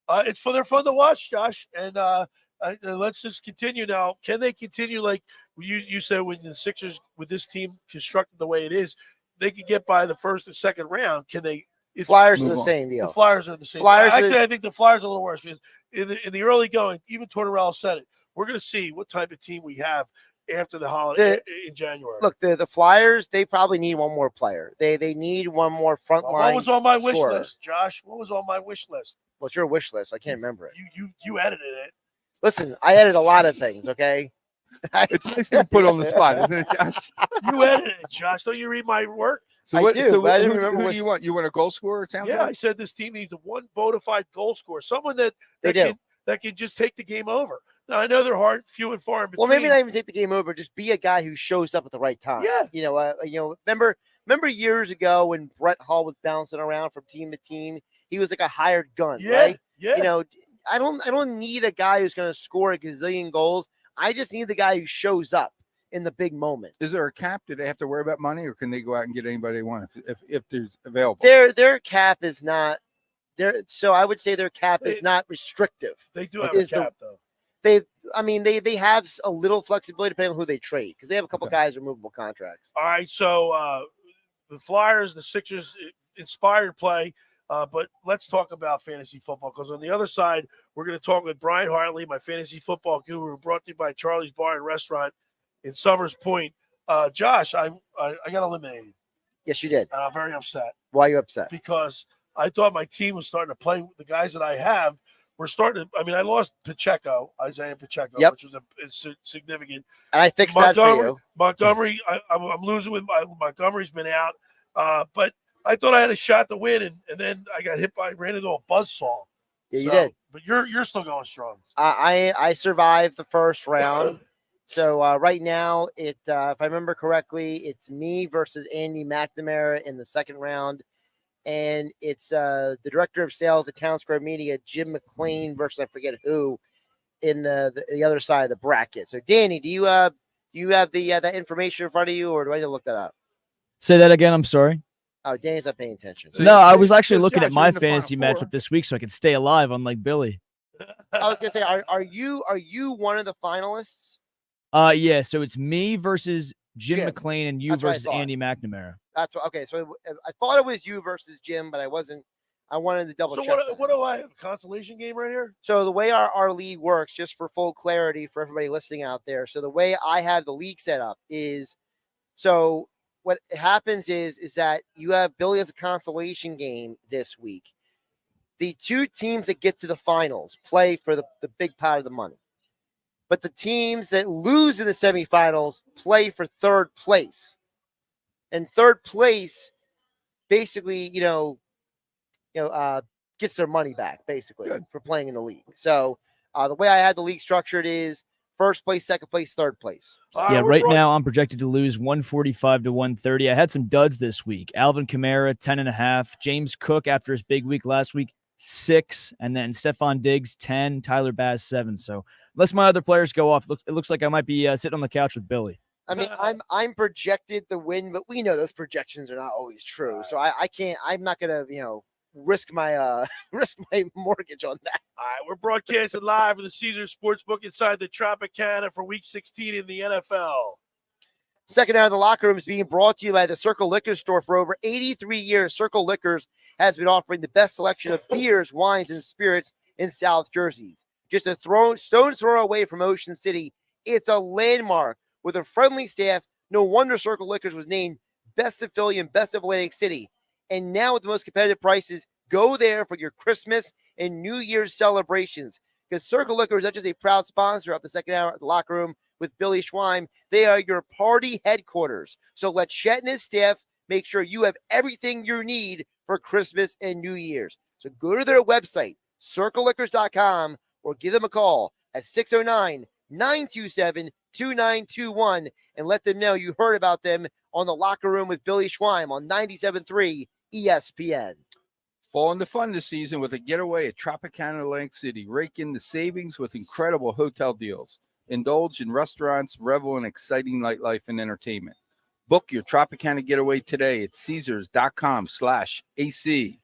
They're fun to watch, Josh. And let's just continue now. Can they continue like you said when the Sixers with this team constructed the way it is, they could get by the first and second round? Can they? Flyers are the same deal. The Flyers are the same. I think the Flyers are a little worse because in the early going, even Tortorella said it. We're going to see what type of team we have after the holiday in January. Look, the Flyers, they probably need one more player. They need one more front line. What was on my wish scorer. list, Josh? What was on my wish list? What's your wish list? I can't remember it. You edited it. Listen, I edited a lot of things, okay? It's nice to put on the spot, isn't it, Josh? You edited it, Josh. Don't you read my work? So I do, but I didn't remember who what do you want? You want a goal scorer? It sounds Yeah, like? I said this team needs one bona fide goal scorer, someone that They do. can just take the game over. Now I know they're hard, few and far in between. Well, maybe not even take the game over. Just be a guy who shows up at the right time. Yeah. Remember years ago when Brett Hall was bouncing around from team to team? He was like a hired gun, Yeah, right? yeah. I don't need a guy who's going to score a gazillion goals. I just need the guy who shows up in the big moment. Is there a cap? Do they have to worry about money, or can they go out and get anybody they want if there's available? Their cap is not there, so I would say their cap is not restrictive. They do have a cap though. They have a little flexibility depending on who they trade because they have a couple guys removable contracts. All right, so the Flyers, the Sixers, inspired play. But let's talk about fantasy football because on the other side, we're going to talk with Brian Hartley, my fantasy football guru, brought to you by Charlie's Bar and Restaurant in Summers Point. Josh, I got eliminated. Yes, you did. And I'm very upset. Why are you upset? Because I thought my team was starting to play. The guys that I have were starting to. I mean, I lost Isaiah Pacheco, which was significant. And I fixed that for you. Montgomery, I'm losing with Montgomery's been out. But I thought I had a shot to win, and then I got ran into a buzzsaw. Yeah, you did. But you're still going strong. I survived the first round. So right now, if I remember correctly, it's me versus Andy McNamara in the second round. And it's the director of sales at Town Square Media, Jim McLean, versus I forget who in the other side of the bracket. So, Danny, do you have that information in front of you, or do I need to look that up? Say that again. I'm sorry. Oh, Danny's not paying attention. No, I was actually looking Josh, at my you're in the fantasy Final Four. matchup this week so I could stay alive, unlike Billy. I was gonna say, are you one of the finalists? Yeah. So it's me versus Jim Jim. McLean and you That's what I versus thought. Andy McNamara. That's what, okay. So I thought it was you versus Jim, but I wasn't. I wanted to double So check. what do I have? A consolation game right here? So the way our league works, just for full clarity for everybody listening out there. So the way I have the league set up is, so what happens is that you have Billy has a consolation game this week. The two teams that get to the finals play for the big pot of the money. But the teams that lose in the semifinals play for third place. And third place basically, gets their money back, basically, for playing in the league. So the way I had the league structured is first place, second place, third place. Yeah, right now I'm projected to lose 145 to 130. I had some duds this week. Alvin Kamara, 10.5. James Cook, after his big week last week, 6. And then Stephon Diggs, 10. Tyler Bass, 7. So unless my other players go off, it looks like I might be sitting on the couch with Billy. I mean, I'm projected to win, but we know those projections are not always true. So I can't. I'm not gonna, risk my mortgage on that. All right, we're broadcasting live from the Caesars Sportsbook inside the Tropicana for Week 16 in the NFL. Second Hour of the Locker Room is being brought to you by the Circle Liquor Store. For over 83 years, Circle Liquors has been offering the best selection of beers, wines, and spirits in South Jersey. Just a stone's throw away from Ocean City, it's a landmark with a friendly staff. No wonder Circle Liquors was named Best of Philly and Best of Atlantic City. And now with the most competitive prices, go there for your Christmas and New Year's celebrations. Because Circle Liquor is not just a proud sponsor of the Second Hour at the Locker Room with Billy Schweim, they are your party headquarters. So let Chet and his staff make sure you have everything you need for Christmas and New Year's. So go to their website, circleliquors.com, or give them a call at 609-927-2921 and let them know you heard about them on the Locker Room with Billy Schweim on 97.3 ESPN. Fall into fun this season with a getaway at Tropicana Atlantic City. Rake in the savings with incredible hotel deals. Indulge in restaurants, revel in exciting nightlife and entertainment. Book your Tropicana getaway today at Caesars.com/AC.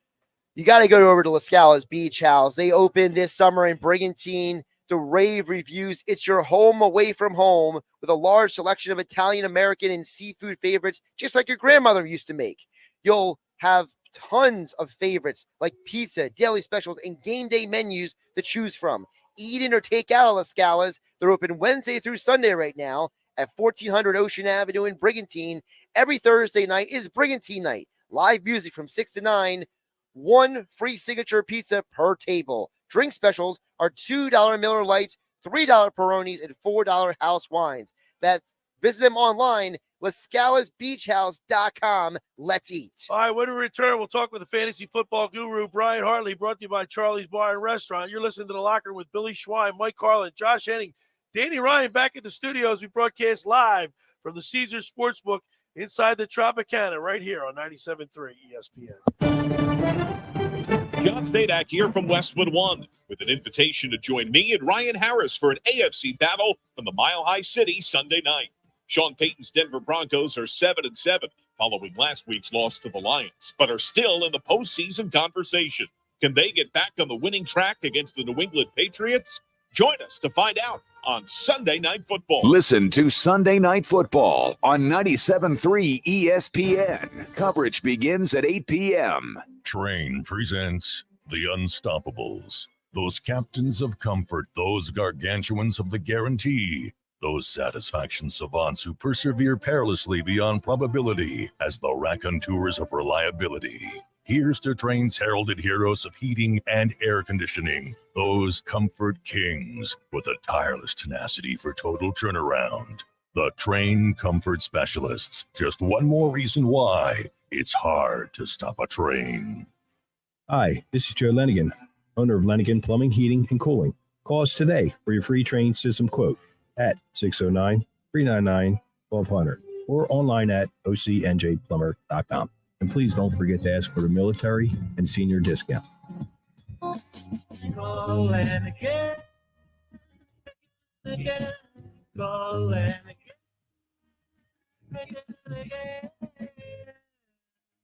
You got to go over to La Scala's Beach House. They opened this summer in Brigantine. The rave reviews. It's your home away from home with a large selection of Italian, American, and seafood favorites, just like your grandmother used to make. You'll have tons of favorites like pizza, daily specials, and game day menus to choose from. Eat in or take out at La Scala's. They're open Wednesday through Sunday right now at 1400 Ocean Avenue in Brigantine. Every Thursday night is Brigantine night. Live music from 6 to 9. One free signature pizza per table. Drink specials are $2 Miller Lights, $3 Peronis, and $4 house wines. Visit them online, LaScalasBeachHouse.com. Let's eat. All right, when we return, we'll talk with the fantasy football guru, Brian Hartley, brought to you by Charlie's Bar and Restaurant. You're listening to The Locker Room with Billy Schwein, Mike Carlin, Josh Hennig, Danny Ryan back at the studios. We broadcast live from the Caesars Sportsbook inside the Tropicana right here on 97.3 ESPN. John Stadak here from Westwood One with an invitation to join me and Ryan Harris for an AFC battle from the Mile High City Sunday night. Sean Payton's Denver Broncos are 7-7 following last week's loss to the Lions, but are still in the postseason conversation. Can they get back on the winning track against the New England Patriots? Join us to find out on Sunday Night Football. Listen to Sunday Night Football on 97.3 ESPN. Coverage begins at 8 p.m. Train presents The Unstoppables. Those captains of comfort, those gargantuans of the guarantee, those satisfaction savants who persevere perilously beyond probability as the raconteurs of reliability. Here's to Train's heralded heroes of heating and air conditioning, those comfort kings with a tireless tenacity for total turnaround. The Train Comfort Specialists. Just one more reason why it's hard to stop a train. Hi, this is Joe Lenigan, owner of Lenigan Plumbing, Heating, and Cooling. Call us today for your free Train system quote at 609-399-1200 or online at ocnjplumber.com. And please don't forget to ask for the military and senior discount.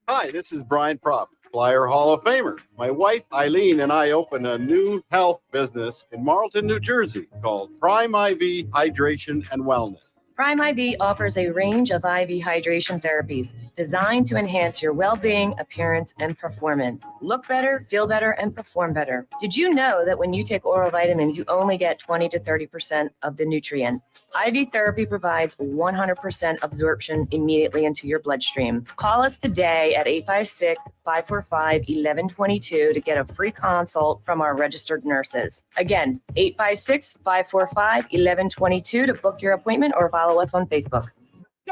Hi, this is Brian Propp, Flyer Hall of Famer. My wife Eileen and I opened a new health business in Marlton, New Jersey called Prime IV Hydration and Wellness. Prime IV offers a range of IV hydration therapies designed to enhance your well-being, appearance, and performance. Look better, feel better, and perform better. Did you know that when you take oral vitamins, you only get 20 to 30% of the nutrients? IV therapy provides 100% absorption immediately into your bloodstream. Call us today at 856-545-1122 to get a free consult from our registered nurses. Again, 856-545-1122 to book your appointment or follow us on Facebook.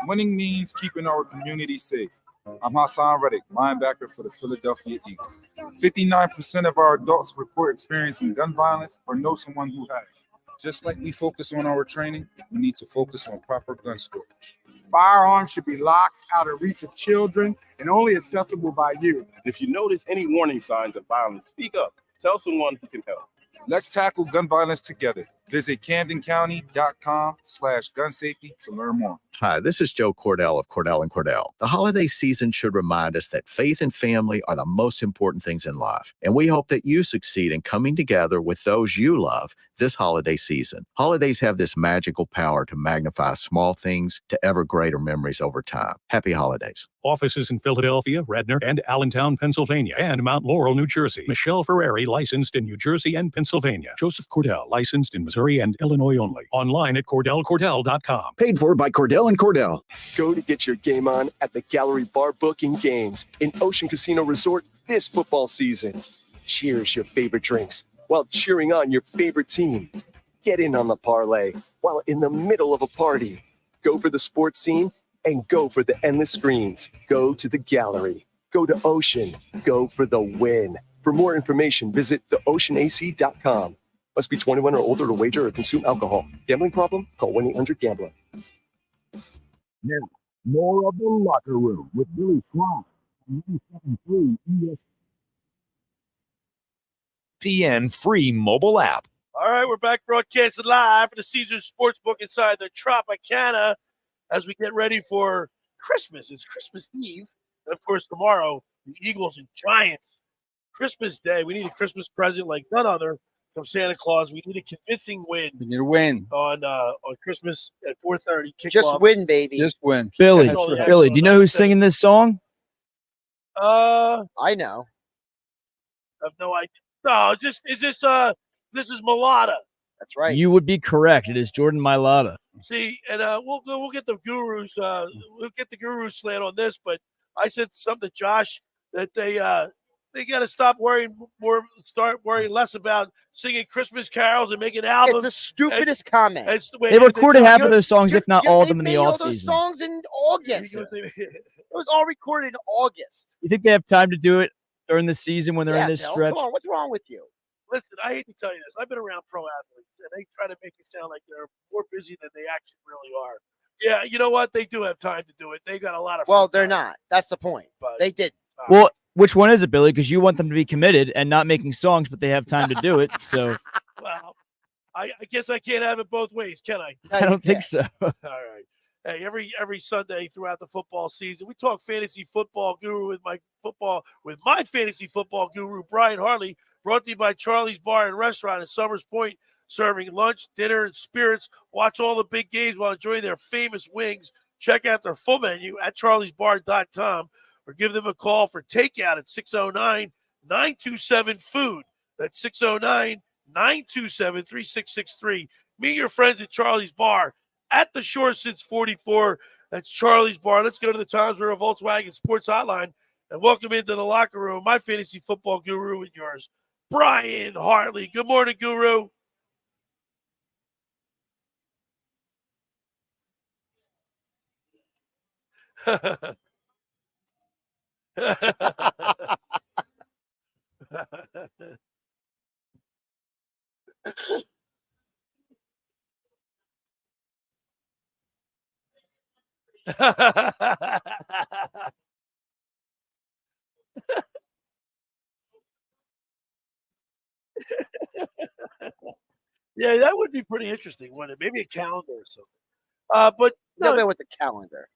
Winning means keeping our community safe. I'm Hassan Reddick, linebacker for the Philadelphia Eagles. 59% of our adults report experiencing gun violence or know someone who has. Just like we focus on our training, we need to focus on proper gun storage. Firearms should be locked out of reach of children and only accessible by you. If you notice any warning signs of violence, speak up. Tell someone who can help. Let's tackle gun violence together. Visit CamdenCounty.com/gun safety to learn more. Hi, this is Joe Cordell of Cordell & Cordell. The holiday season should remind us that faith and family are the most important things in life. And we hope that you succeed in coming together with those you love this holiday season. Holidays have this magical power to magnify small things to ever greater memories over time. Happy holidays. Offices in Philadelphia, Radnor, and Allentown, Pennsylvania, and Mount Laurel, New Jersey. Michelle Ferrari, licensed in New Jersey and Pennsylvania. Joseph Cordell, licensed in Missouri and Illinois only. Online at CordellCordell.com. Paid for by Cordell & Cordell. Go to get your game on at the Gallery Bar Booking Games in Ocean Casino Resort this football season. Cheers your favorite drinks while cheering on your favorite team. Get in on the parlay while in the middle of a party. Go for the sports scene and go for the endless screens. Go to the gallery. Go to Ocean. Go for the win. For more information, visit theoceanac.com. Must be 21 or older to wager or consume alcohol. Gambling problem? Call 1-800-GAMBLER. Now, more of The Locker Room with Billy Schwein. 97.3 ESPN. ESPN free mobile app. All right, we're back broadcasting live from the Caesars Sportsbook inside the Tropicana as we get ready for Christmas. It's Christmas Eve. And, of course, tomorrow, the Eagles and Giants. Christmas Day. We need a Christmas present like none other from Santa Claus. We need a convincing win. We need a win on Christmas at 4:30. Just win, baby. Just win. Billy, That's right. Billy, do you know who's singing this song? I know. I have no idea. No, this is Mulata. That's right. You would be correct. It is Jordan Mailata. See, and we'll get the gurus. We'll get the guru slant on this. But I said something to Josh that they got to start worrying less about singing Christmas carols and making albums. It's the stupidest comment. They recorded half of those songs, if not all of them, in the all those offseason. songs in August. It was all recorded in August. You think they have time to do it during the season when they're in this Bill, stretch? Come on, what's wrong with you? Listen, I hate to tell you this. I've been around pro athletes, and they try to make it sound like they're more busy than they actually really are. Yeah, you know what? They do have time to do it. They got a lot of. Well, they're not. That's the point. They did. Well, which one is it, Billy? Because you want them to be committed and not making songs, but they have time to do it. So Well, I guess I can't have it both ways, can I? I don't think so. All right. Hey, every Sunday throughout the football season, we talk fantasy football guru with my fantasy football guru, Brian Hartley, brought to you by Charlie's Bar and Restaurant in Summers Point, serving lunch, dinner, and spirits. Watch all the big games while enjoying their famous wings. Check out their full menu at charliesbar.com or give them a call for takeout at 609-927-FOOD. That's 609-927-3663. Meet your friends at Charlie's Bar at the shore since 44. That's Charlie's Bar. Let's go to the Times River Volkswagen Sports Hotline and welcome into the locker room my fantasy football guru and yours, Brian Hartley. Good morning, Guru. Yeah, that would be pretty interesting, wouldn't it? Maybe a calendar or something. But Nobody wants a calendar.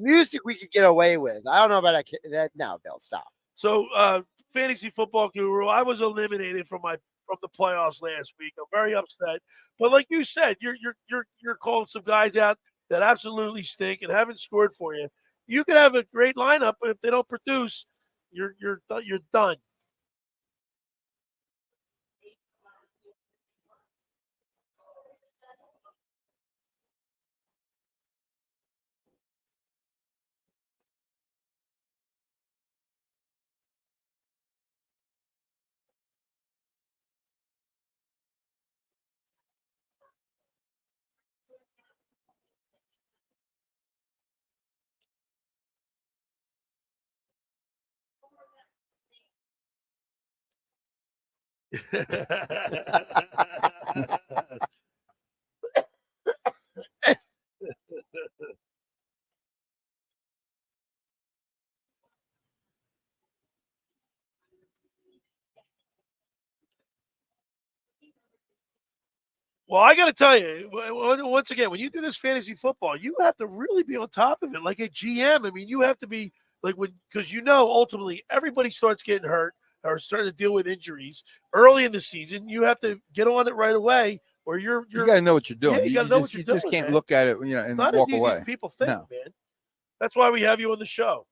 Music we could get away with. I don't know about that. No, Bill, stop. So, fantasy football guru, I was eliminated from the playoffs last week. I'm very upset. But like you said, you're calling some guys out that absolutely stink and haven't scored for you. You could have a great lineup, but if they don't produce, you're done. Well, I got to tell you, once again, when you do this fantasy football, you have to really be on top of it like a GM. I mean, you have to be like because ultimately everybody starts getting hurt or starting to deal with injuries early in the season. You have to get on it right away, or you got to know what you're doing. Yeah, you got to know what you're doing. You just can't man. look at it, and it's not walk as easy away. As people think, No. man. That's why we have you on the show.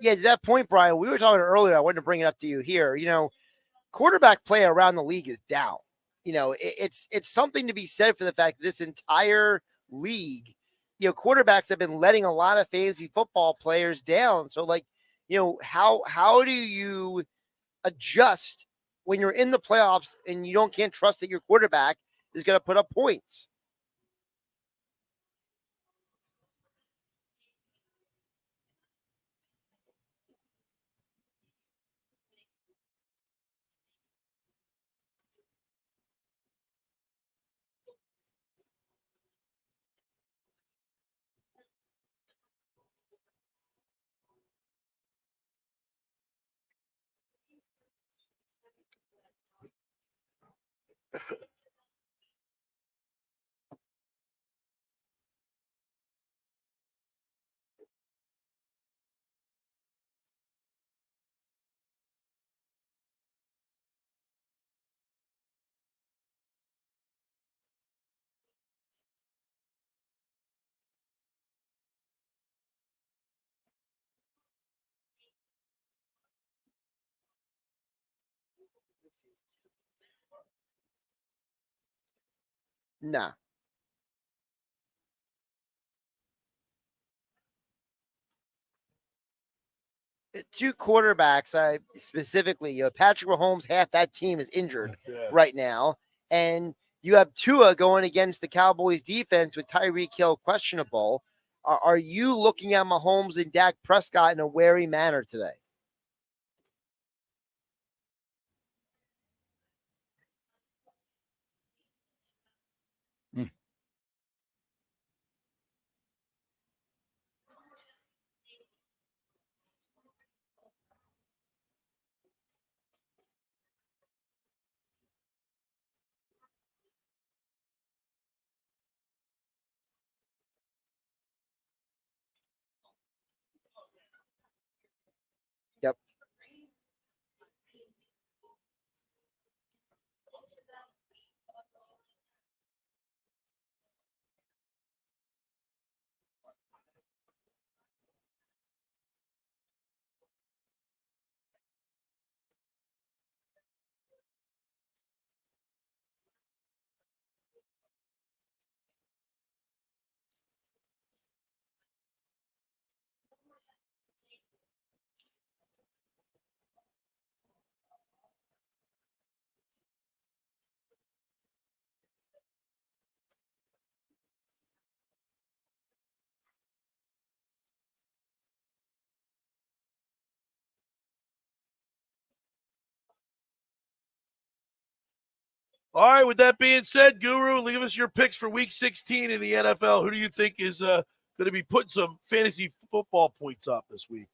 Yeah, to that point, Brian, we were talking earlier. I wanted to bring it up to you here. Quarterback play around the league is down. It's something to be said for the fact that this entire league, quarterbacks have been letting a lot of fantasy football players down. So, how do you adjust when you're in the playoffs and you can't trust that your quarterback is going to put up points? Nah. Two quarterbacks, specifically, Patrick Mahomes, half that team is injured right now. And you have Tua going against the Cowboys defense with Tyreek Hill questionable. Are you looking at Mahomes and Dak Prescott in a wary manner today? Yep. All right, with that being said, Guru, leave us your picks for Week 16 in the NFL. Who do you think is going to be putting some fantasy football points up this week?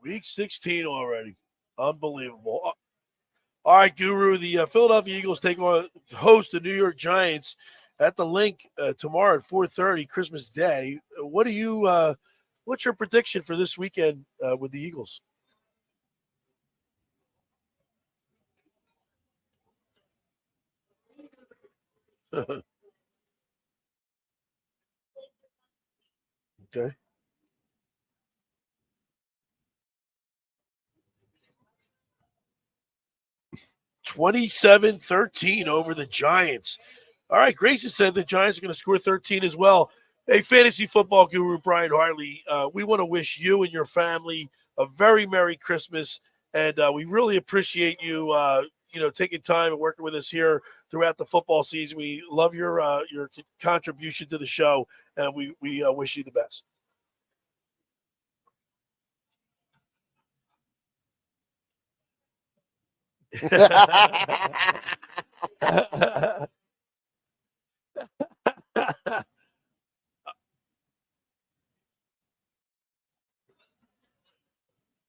Week 16 already. Unbelievable. All right, Guru, the Philadelphia Eagles host the New York Giants at the Link tomorrow at 4:30, Christmas Day. What's your prediction for this weekend with the Eagles? Okay. 27-13 over the Giants. All right, Grayson said the Giants are going to score 13 as well. Hey, fantasy football guru Brian Hartley, we want to wish you and your family a very Merry Christmas, and we really appreciate you taking time and working with us here throughout the football season. We love your contribution to the show, and we wish you the best.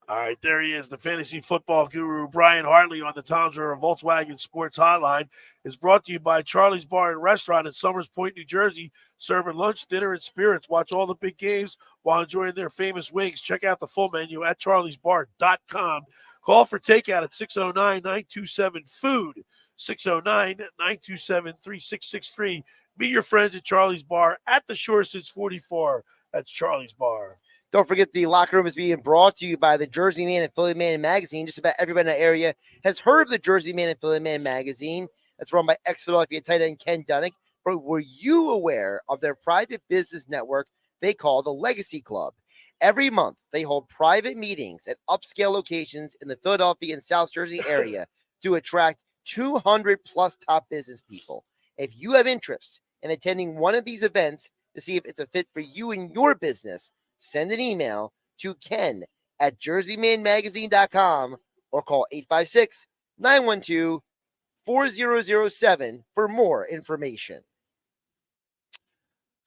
All right, there he is, the fantasy football guru, Brian Hartley, on the Tom's River Volkswagen Sports Hotline. Is brought to you by Charlie's Bar and Restaurant in Summers Point, New Jersey, serving lunch, dinner, and spirits. Watch all the big games while enjoying their famous wings. Check out the full menu at charliesbar.com. Call for takeout at 609-927-FOOD, 609-927-3663. Meet your friends at Charlie's Bar at the Shore since 44. That's Charlie's Bar. Don't forget the locker room is being brought to you by the Jersey Man and Philly Man magazine. Just about everybody in the area has heard of the Jersey Man and Philly Man magazine. That's run by ex-Philadelphia tight end Ken Dunnick. But were you aware of their private business network they call the Legacy Club? Every month, they hold private meetings at upscale locations in the Philadelphia and South Jersey area to attract 200-plus top business people. If you have interest in attending one of these events to see if it's a fit for you and your business, send an email to ken@jerseymanmagazine.com or call 856-912-4007 for more information.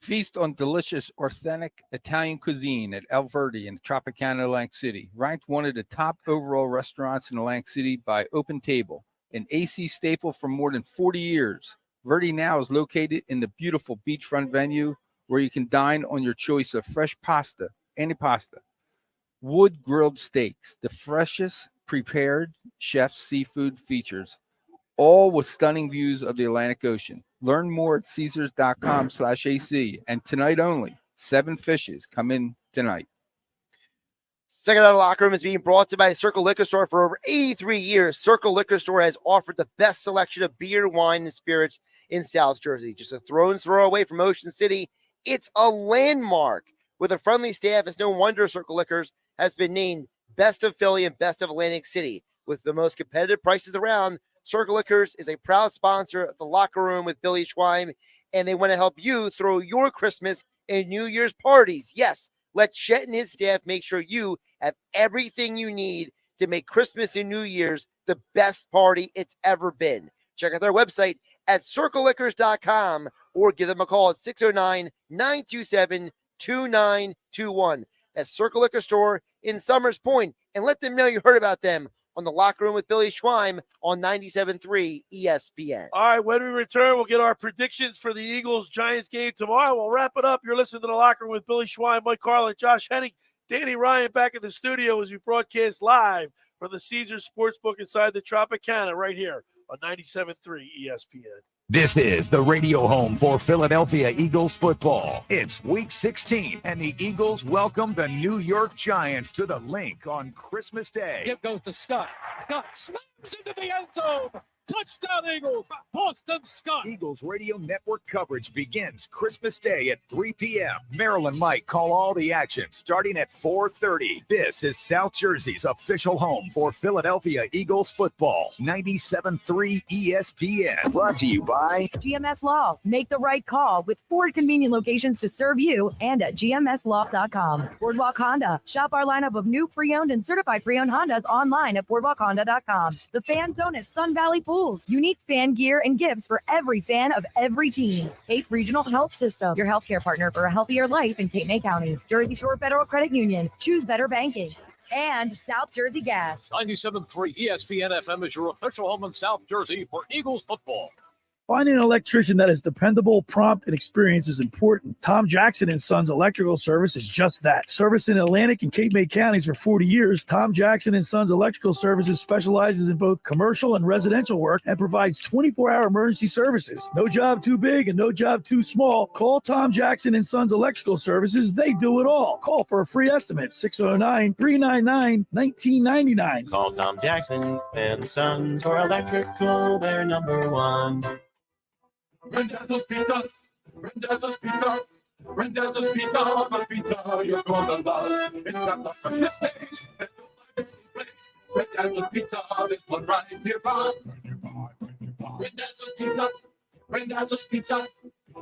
Feast on delicious, authentic Italian cuisine at El Verde in Tropicana, Atlantic City. Ranked one of the top overall restaurants in Atlantic City by Open Table, an AC staple for more than 40 years. Verde now is located in the beautiful beachfront venue where you can dine on your choice of fresh pasta, antipasta, wood-grilled steaks, the freshest prepared chef's seafood features, all with stunning views of the Atlantic Ocean. Learn more at Caesars.com/AC. And tonight only, 7 fishes come in tonight. Second Out of Locker Room is being brought to you by Circle Liquor Store. For over 83 years, Circle Liquor Store has offered the best selection of beer, wine, and spirits in South Jersey. Just a throw away from Ocean City. It's a landmark. With a friendly staff, it's no wonder Circle Liquors has been named Best of Philly and Best of Atlantic City. With the most competitive prices around, Circle Liquors is a proud sponsor of the Locker Room with Billy Schwein, and they want to help you throw your Christmas and New Year's parties. Yes, let Chet and his staff make sure you have everything you need to make Christmas and New Year's the best party it's ever been. Check out their website at circleliquors.com or give them a call at 609-927-2921. That's Circle Liquor Store in Summers Point, and let them know you heard about them on the Locker Room with Billy Schwein on 97.3 ESPN. All right, when we return, we'll get our predictions for the Eagles-Giants game tomorrow. We'll wrap it up. You're listening to the Locker Room with Billy Schwein, Mike Carlin, Josh Hennig, Danny Ryan back in the studio as we broadcast live from the Caesars Sportsbook inside the Tropicana right here on 97.3 ESPN. This is the radio home for Philadelphia Eagles football. It's Week 16, and the Eagles welcome the New York Giants to the Link on Christmas Day. Give goes to Scott. Scott slams into the end zone. Touchdown Eagles. Boston Scott. Eagles Radio Network coverage begins Christmas Day at 3 p.m. Maryland Mike call all the action starting at 4:30. This is South Jersey's official home for Philadelphia Eagles football. 97.3 ESPN. Brought to you by GMS Law. Make the right call with 4 convenient locations to serve you and at gmslaw.com. Boardwalk Honda. Shop our lineup of new pre-owned and certified pre-owned Hondas online at boardwalkhonda.com. The Fan Zone at Sun Valley Pool. Unique fan gear and gifts for every fan of every team. Cape Regional Health System, your healthcare partner for a healthier life in Cape May County. Jersey Shore Federal Credit Union, choose better banking. And South Jersey Gas. 97.3 ESPN FM is your official home in South Jersey for Eagles football. Finding an electrician that is dependable, prompt, and experienced is important. Tom Jackson & Sons Electrical Service is just that. Service in Atlantic and Cape May counties for 40 years, Tom Jackson & Sons Electrical Services specializes in both commercial and residential work and provides 24-hour emergency services. No job too big and no job too small. Call Tom Jackson & Sons Electrical Services. They do it all. Call for a free estimate, 609-399-1999. Call Tom Jackson & Sons for electrical. They're number one. Randazzo's Pizza, Randazzo's Pizza, Randazzo's Pizza, the pizza you're gonna love. It's got the freshest taste, it's the place. Randazzo's Pizza, it's one right nearby. Randazzo's Pizza, Randazzo's Pizza.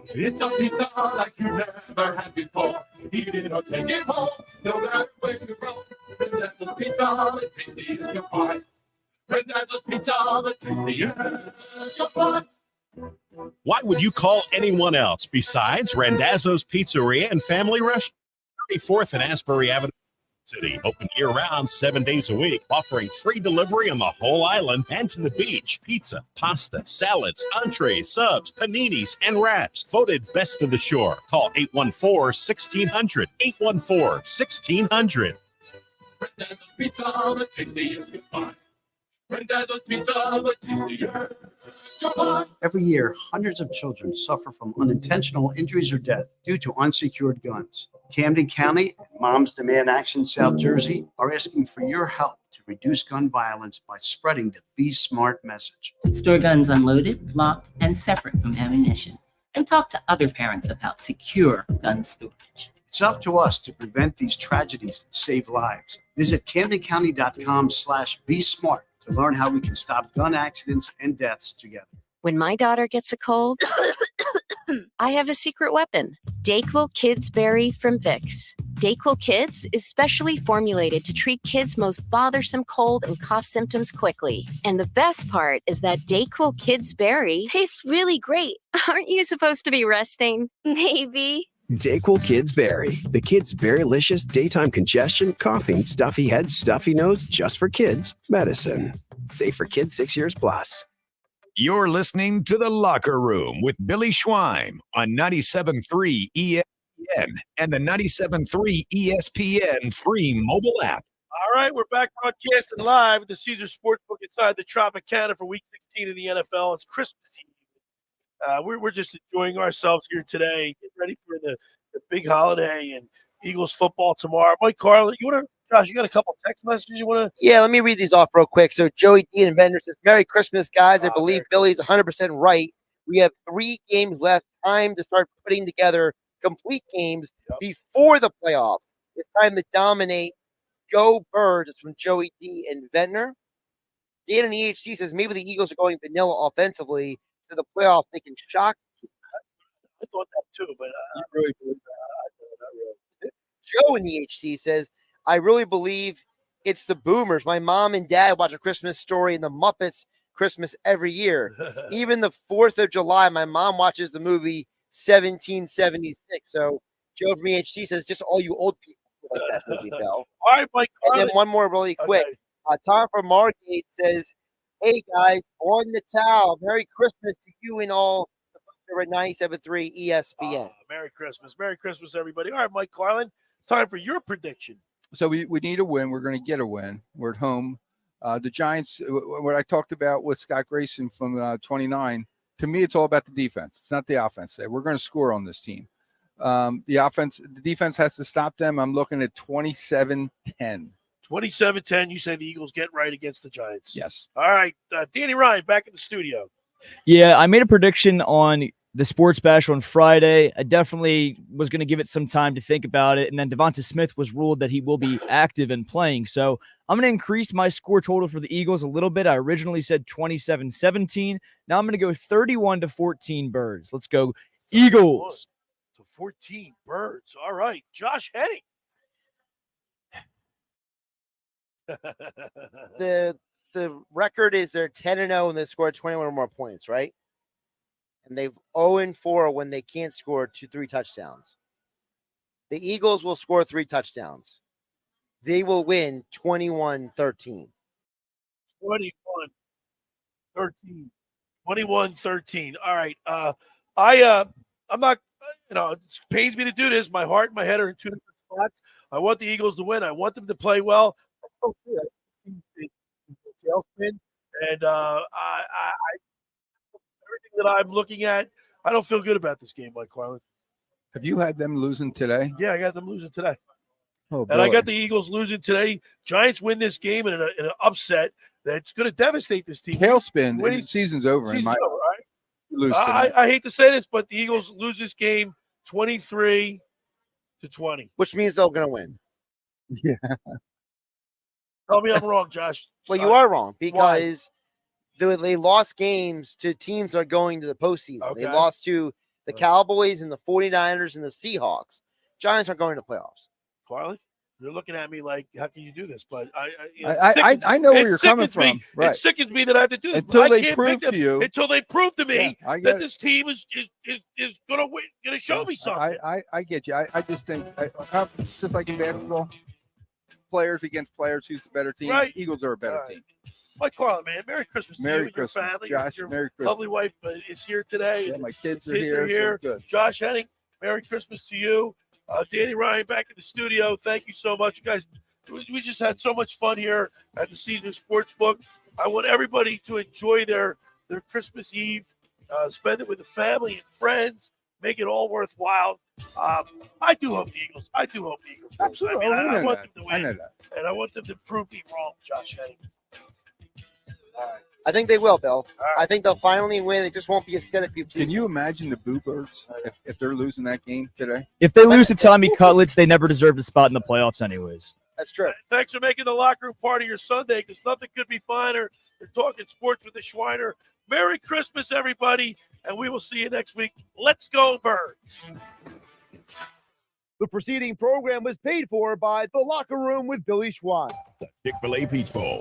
It's a pizza like you never had before. Eat it or take it home, no matter where you go. Randazzo's Pizza, the tastiest you'll find. Randazzo's Pizza, the tastiest you'll find. What would you call anyone else besides Randazzo's Pizzeria and Family Restaurant? 34th and Asbury Avenue City. Open year-round, 7 days a week, offering free delivery on the whole island and to the beach. Pizza, pasta, salads, entrees, subs, paninis, and wraps. Voted best of the shore. Call 814-1600. 814-1600. Randazzo's Pizza, the tastiest you'll find. Randazzo's Pizza, the tastiest you'll find. Every year, hundreds of children suffer from unintentional injuries or death due to unsecured guns. Camden County and Moms Demand Action South Jersey are asking for your help to reduce gun violence by spreading the Be Smart message. Store guns unloaded, locked, and separate from ammunition. And talk to other parents about secure gun storage. It's up to us to prevent these tragedies and save lives. Visit CamdenCounty.com/BeSmart to learn how we can stop gun accidents and deaths together. When my daughter gets a cold, I have a secret weapon. Dayquil Kids Berry from Vicks. Dayquil Kids is specially formulated to treat kids' most bothersome cold and cough symptoms quickly. And the best part is that Dayquil Kids Berry tastes really great. Aren't you supposed to be resting? Maybe. Dayquil Kids Berry. The kids' berry-licious daytime congestion, coughing, stuffy head, stuffy nose, just for kids medicine. Safe for kids 6 years plus. You're listening to The Locker Room with Billy Schwein on 97.3 ESPN and the 97.3 ESPN free mobile app. All right, we're back broadcasting live at the Caesar Sportsbook inside the Tropicana for Week 16 of the NFL. It's Christmas Eve. We're just enjoying ourselves here today, getting ready for the big holiday and Eagles football tomorrow. Mike Carlin, Josh, you got a couple text messages you want to? Yeah, let me read these off real quick. So Joey D. and Bender says, Merry Christmas, guys. I believe Billy's 100% right. We have 3 games left. Time to start putting together complete games before the playoffs. It's time to dominate. Go Birds. It's from Joey D. and Ventnor. Dan in EHC says, maybe the Eagles are going vanilla offensively to the playoffs. They can shock. I thought that too, but You really believe that? Joe in EHC says, I really believe it's the boomers. My mom and dad watch A Christmas Story and the Muppets Christmas every year. Even the 4th of July, my mom watches the movie 1776. So Joe from EHC says, just all you old people like that movie, Bill. All right, Mike. And then one more really quick. Tom from Margate says, hey, guys, on the towel. Merry Christmas to you and all the folks over at 97.3 ESPN. Merry Christmas. Merry Christmas, everybody. All right, Mike Carlin, time for your prediction. So we need a win. We're going to get a win. We're at home. The Giants, what I talked about with Scott Grayson from 29, to me, it's all about the defense. It's not the offense. We're going to score on this team. The defense has to stop them. I'm looking at 27-10. 27-10, you say the Eagles get right against the Giants. Yes. All right, Danny Ryan, back in the studio. Yeah, I made a prediction on the Sports Bash on Friday. I definitely was going to give it some time to think about it. And then Devonta Smith was ruled that he will be active and playing. So I'm going to increase my score total for the Eagles a little bit. I originally said 27-17. Now I'm going to go 31-14 Birds. Let's go Eagles. To 14 Birds. All right, Josh Hennig. The record is they're 10-0 and they scored 21 or more points, right? And they've 0-4 when they can't score 2-3 touchdowns. The Eagles will score 3 touchdowns. They will win 21-13. 21-13. 21-13. All right. I'm not, it pains me to do this. My heart and my head are in 2 different spots. I want the Eagles to win. I want them to play well. And everything that I'm looking at, I don't feel good about this game, Mike Carlin. Have you had them losing today? Yeah, I got them losing today. Oh, and I got the Eagles losing today. Giants win this game in an upset that's going to devastate this team. Tailspin. The season's over. Season's over, right? Lose I hate to say this, but the Eagles lose this game 23-20. Which means they're going to win. Yeah. Tell me I'm wrong, Josh. Well, you are wrong because they lost games to teams that are going to the postseason. They Okay. lost to the Cowboys and the 49ers and the Seahawks. Giants aren't going to playoffs. Carlin, you're looking at me like, how can you do this? But I know where you're coming from. Right. It sickens me that I have to do this. Until I they can't prove pick to you. Until they prove to me Yeah, I get that it. this team is going to win, going to show me something. I get you. I just think it's just like in basketball, players against players. Who's the better team? Right. Eagles are a better Right. team. Mike Carlin, man, Merry Christmas to Merry you and Christmas, your family. Josh. Your Merry Christmas. lovely wife is here today. Yeah, my kids are here. So good. Josh Hennig, Merry Christmas to you. Danny Ryan back in the studio. Thank you so much, you guys. We just had so much fun here at the Caesars Sportsbook. I want everybody to enjoy their Christmas Eve, spend it with the family and friends, make it all worthwhile. I do hope the Eagles. Absolutely. I mean, I I know want that. them to I win, know that. and I want them to prove me wrong, Josh Hennig. I think they will, Bill. I think they'll finally win. It just won't be aesthetically pleasing. Can you imagine the Boo Birds if they're losing that game today? If they lose to Tommy Cutlets, they never deserved a spot in the playoffs anyways. That's true. Thanks for making the locker room part of your Sunday, because nothing could be finer than talking sports with the Schweiner. Merry Christmas, everybody, and we will see you next week. Let's go, Birds. The preceding program was paid for by The Locker Room with Billy Schwein. Chick-fil-A Peach Bowl.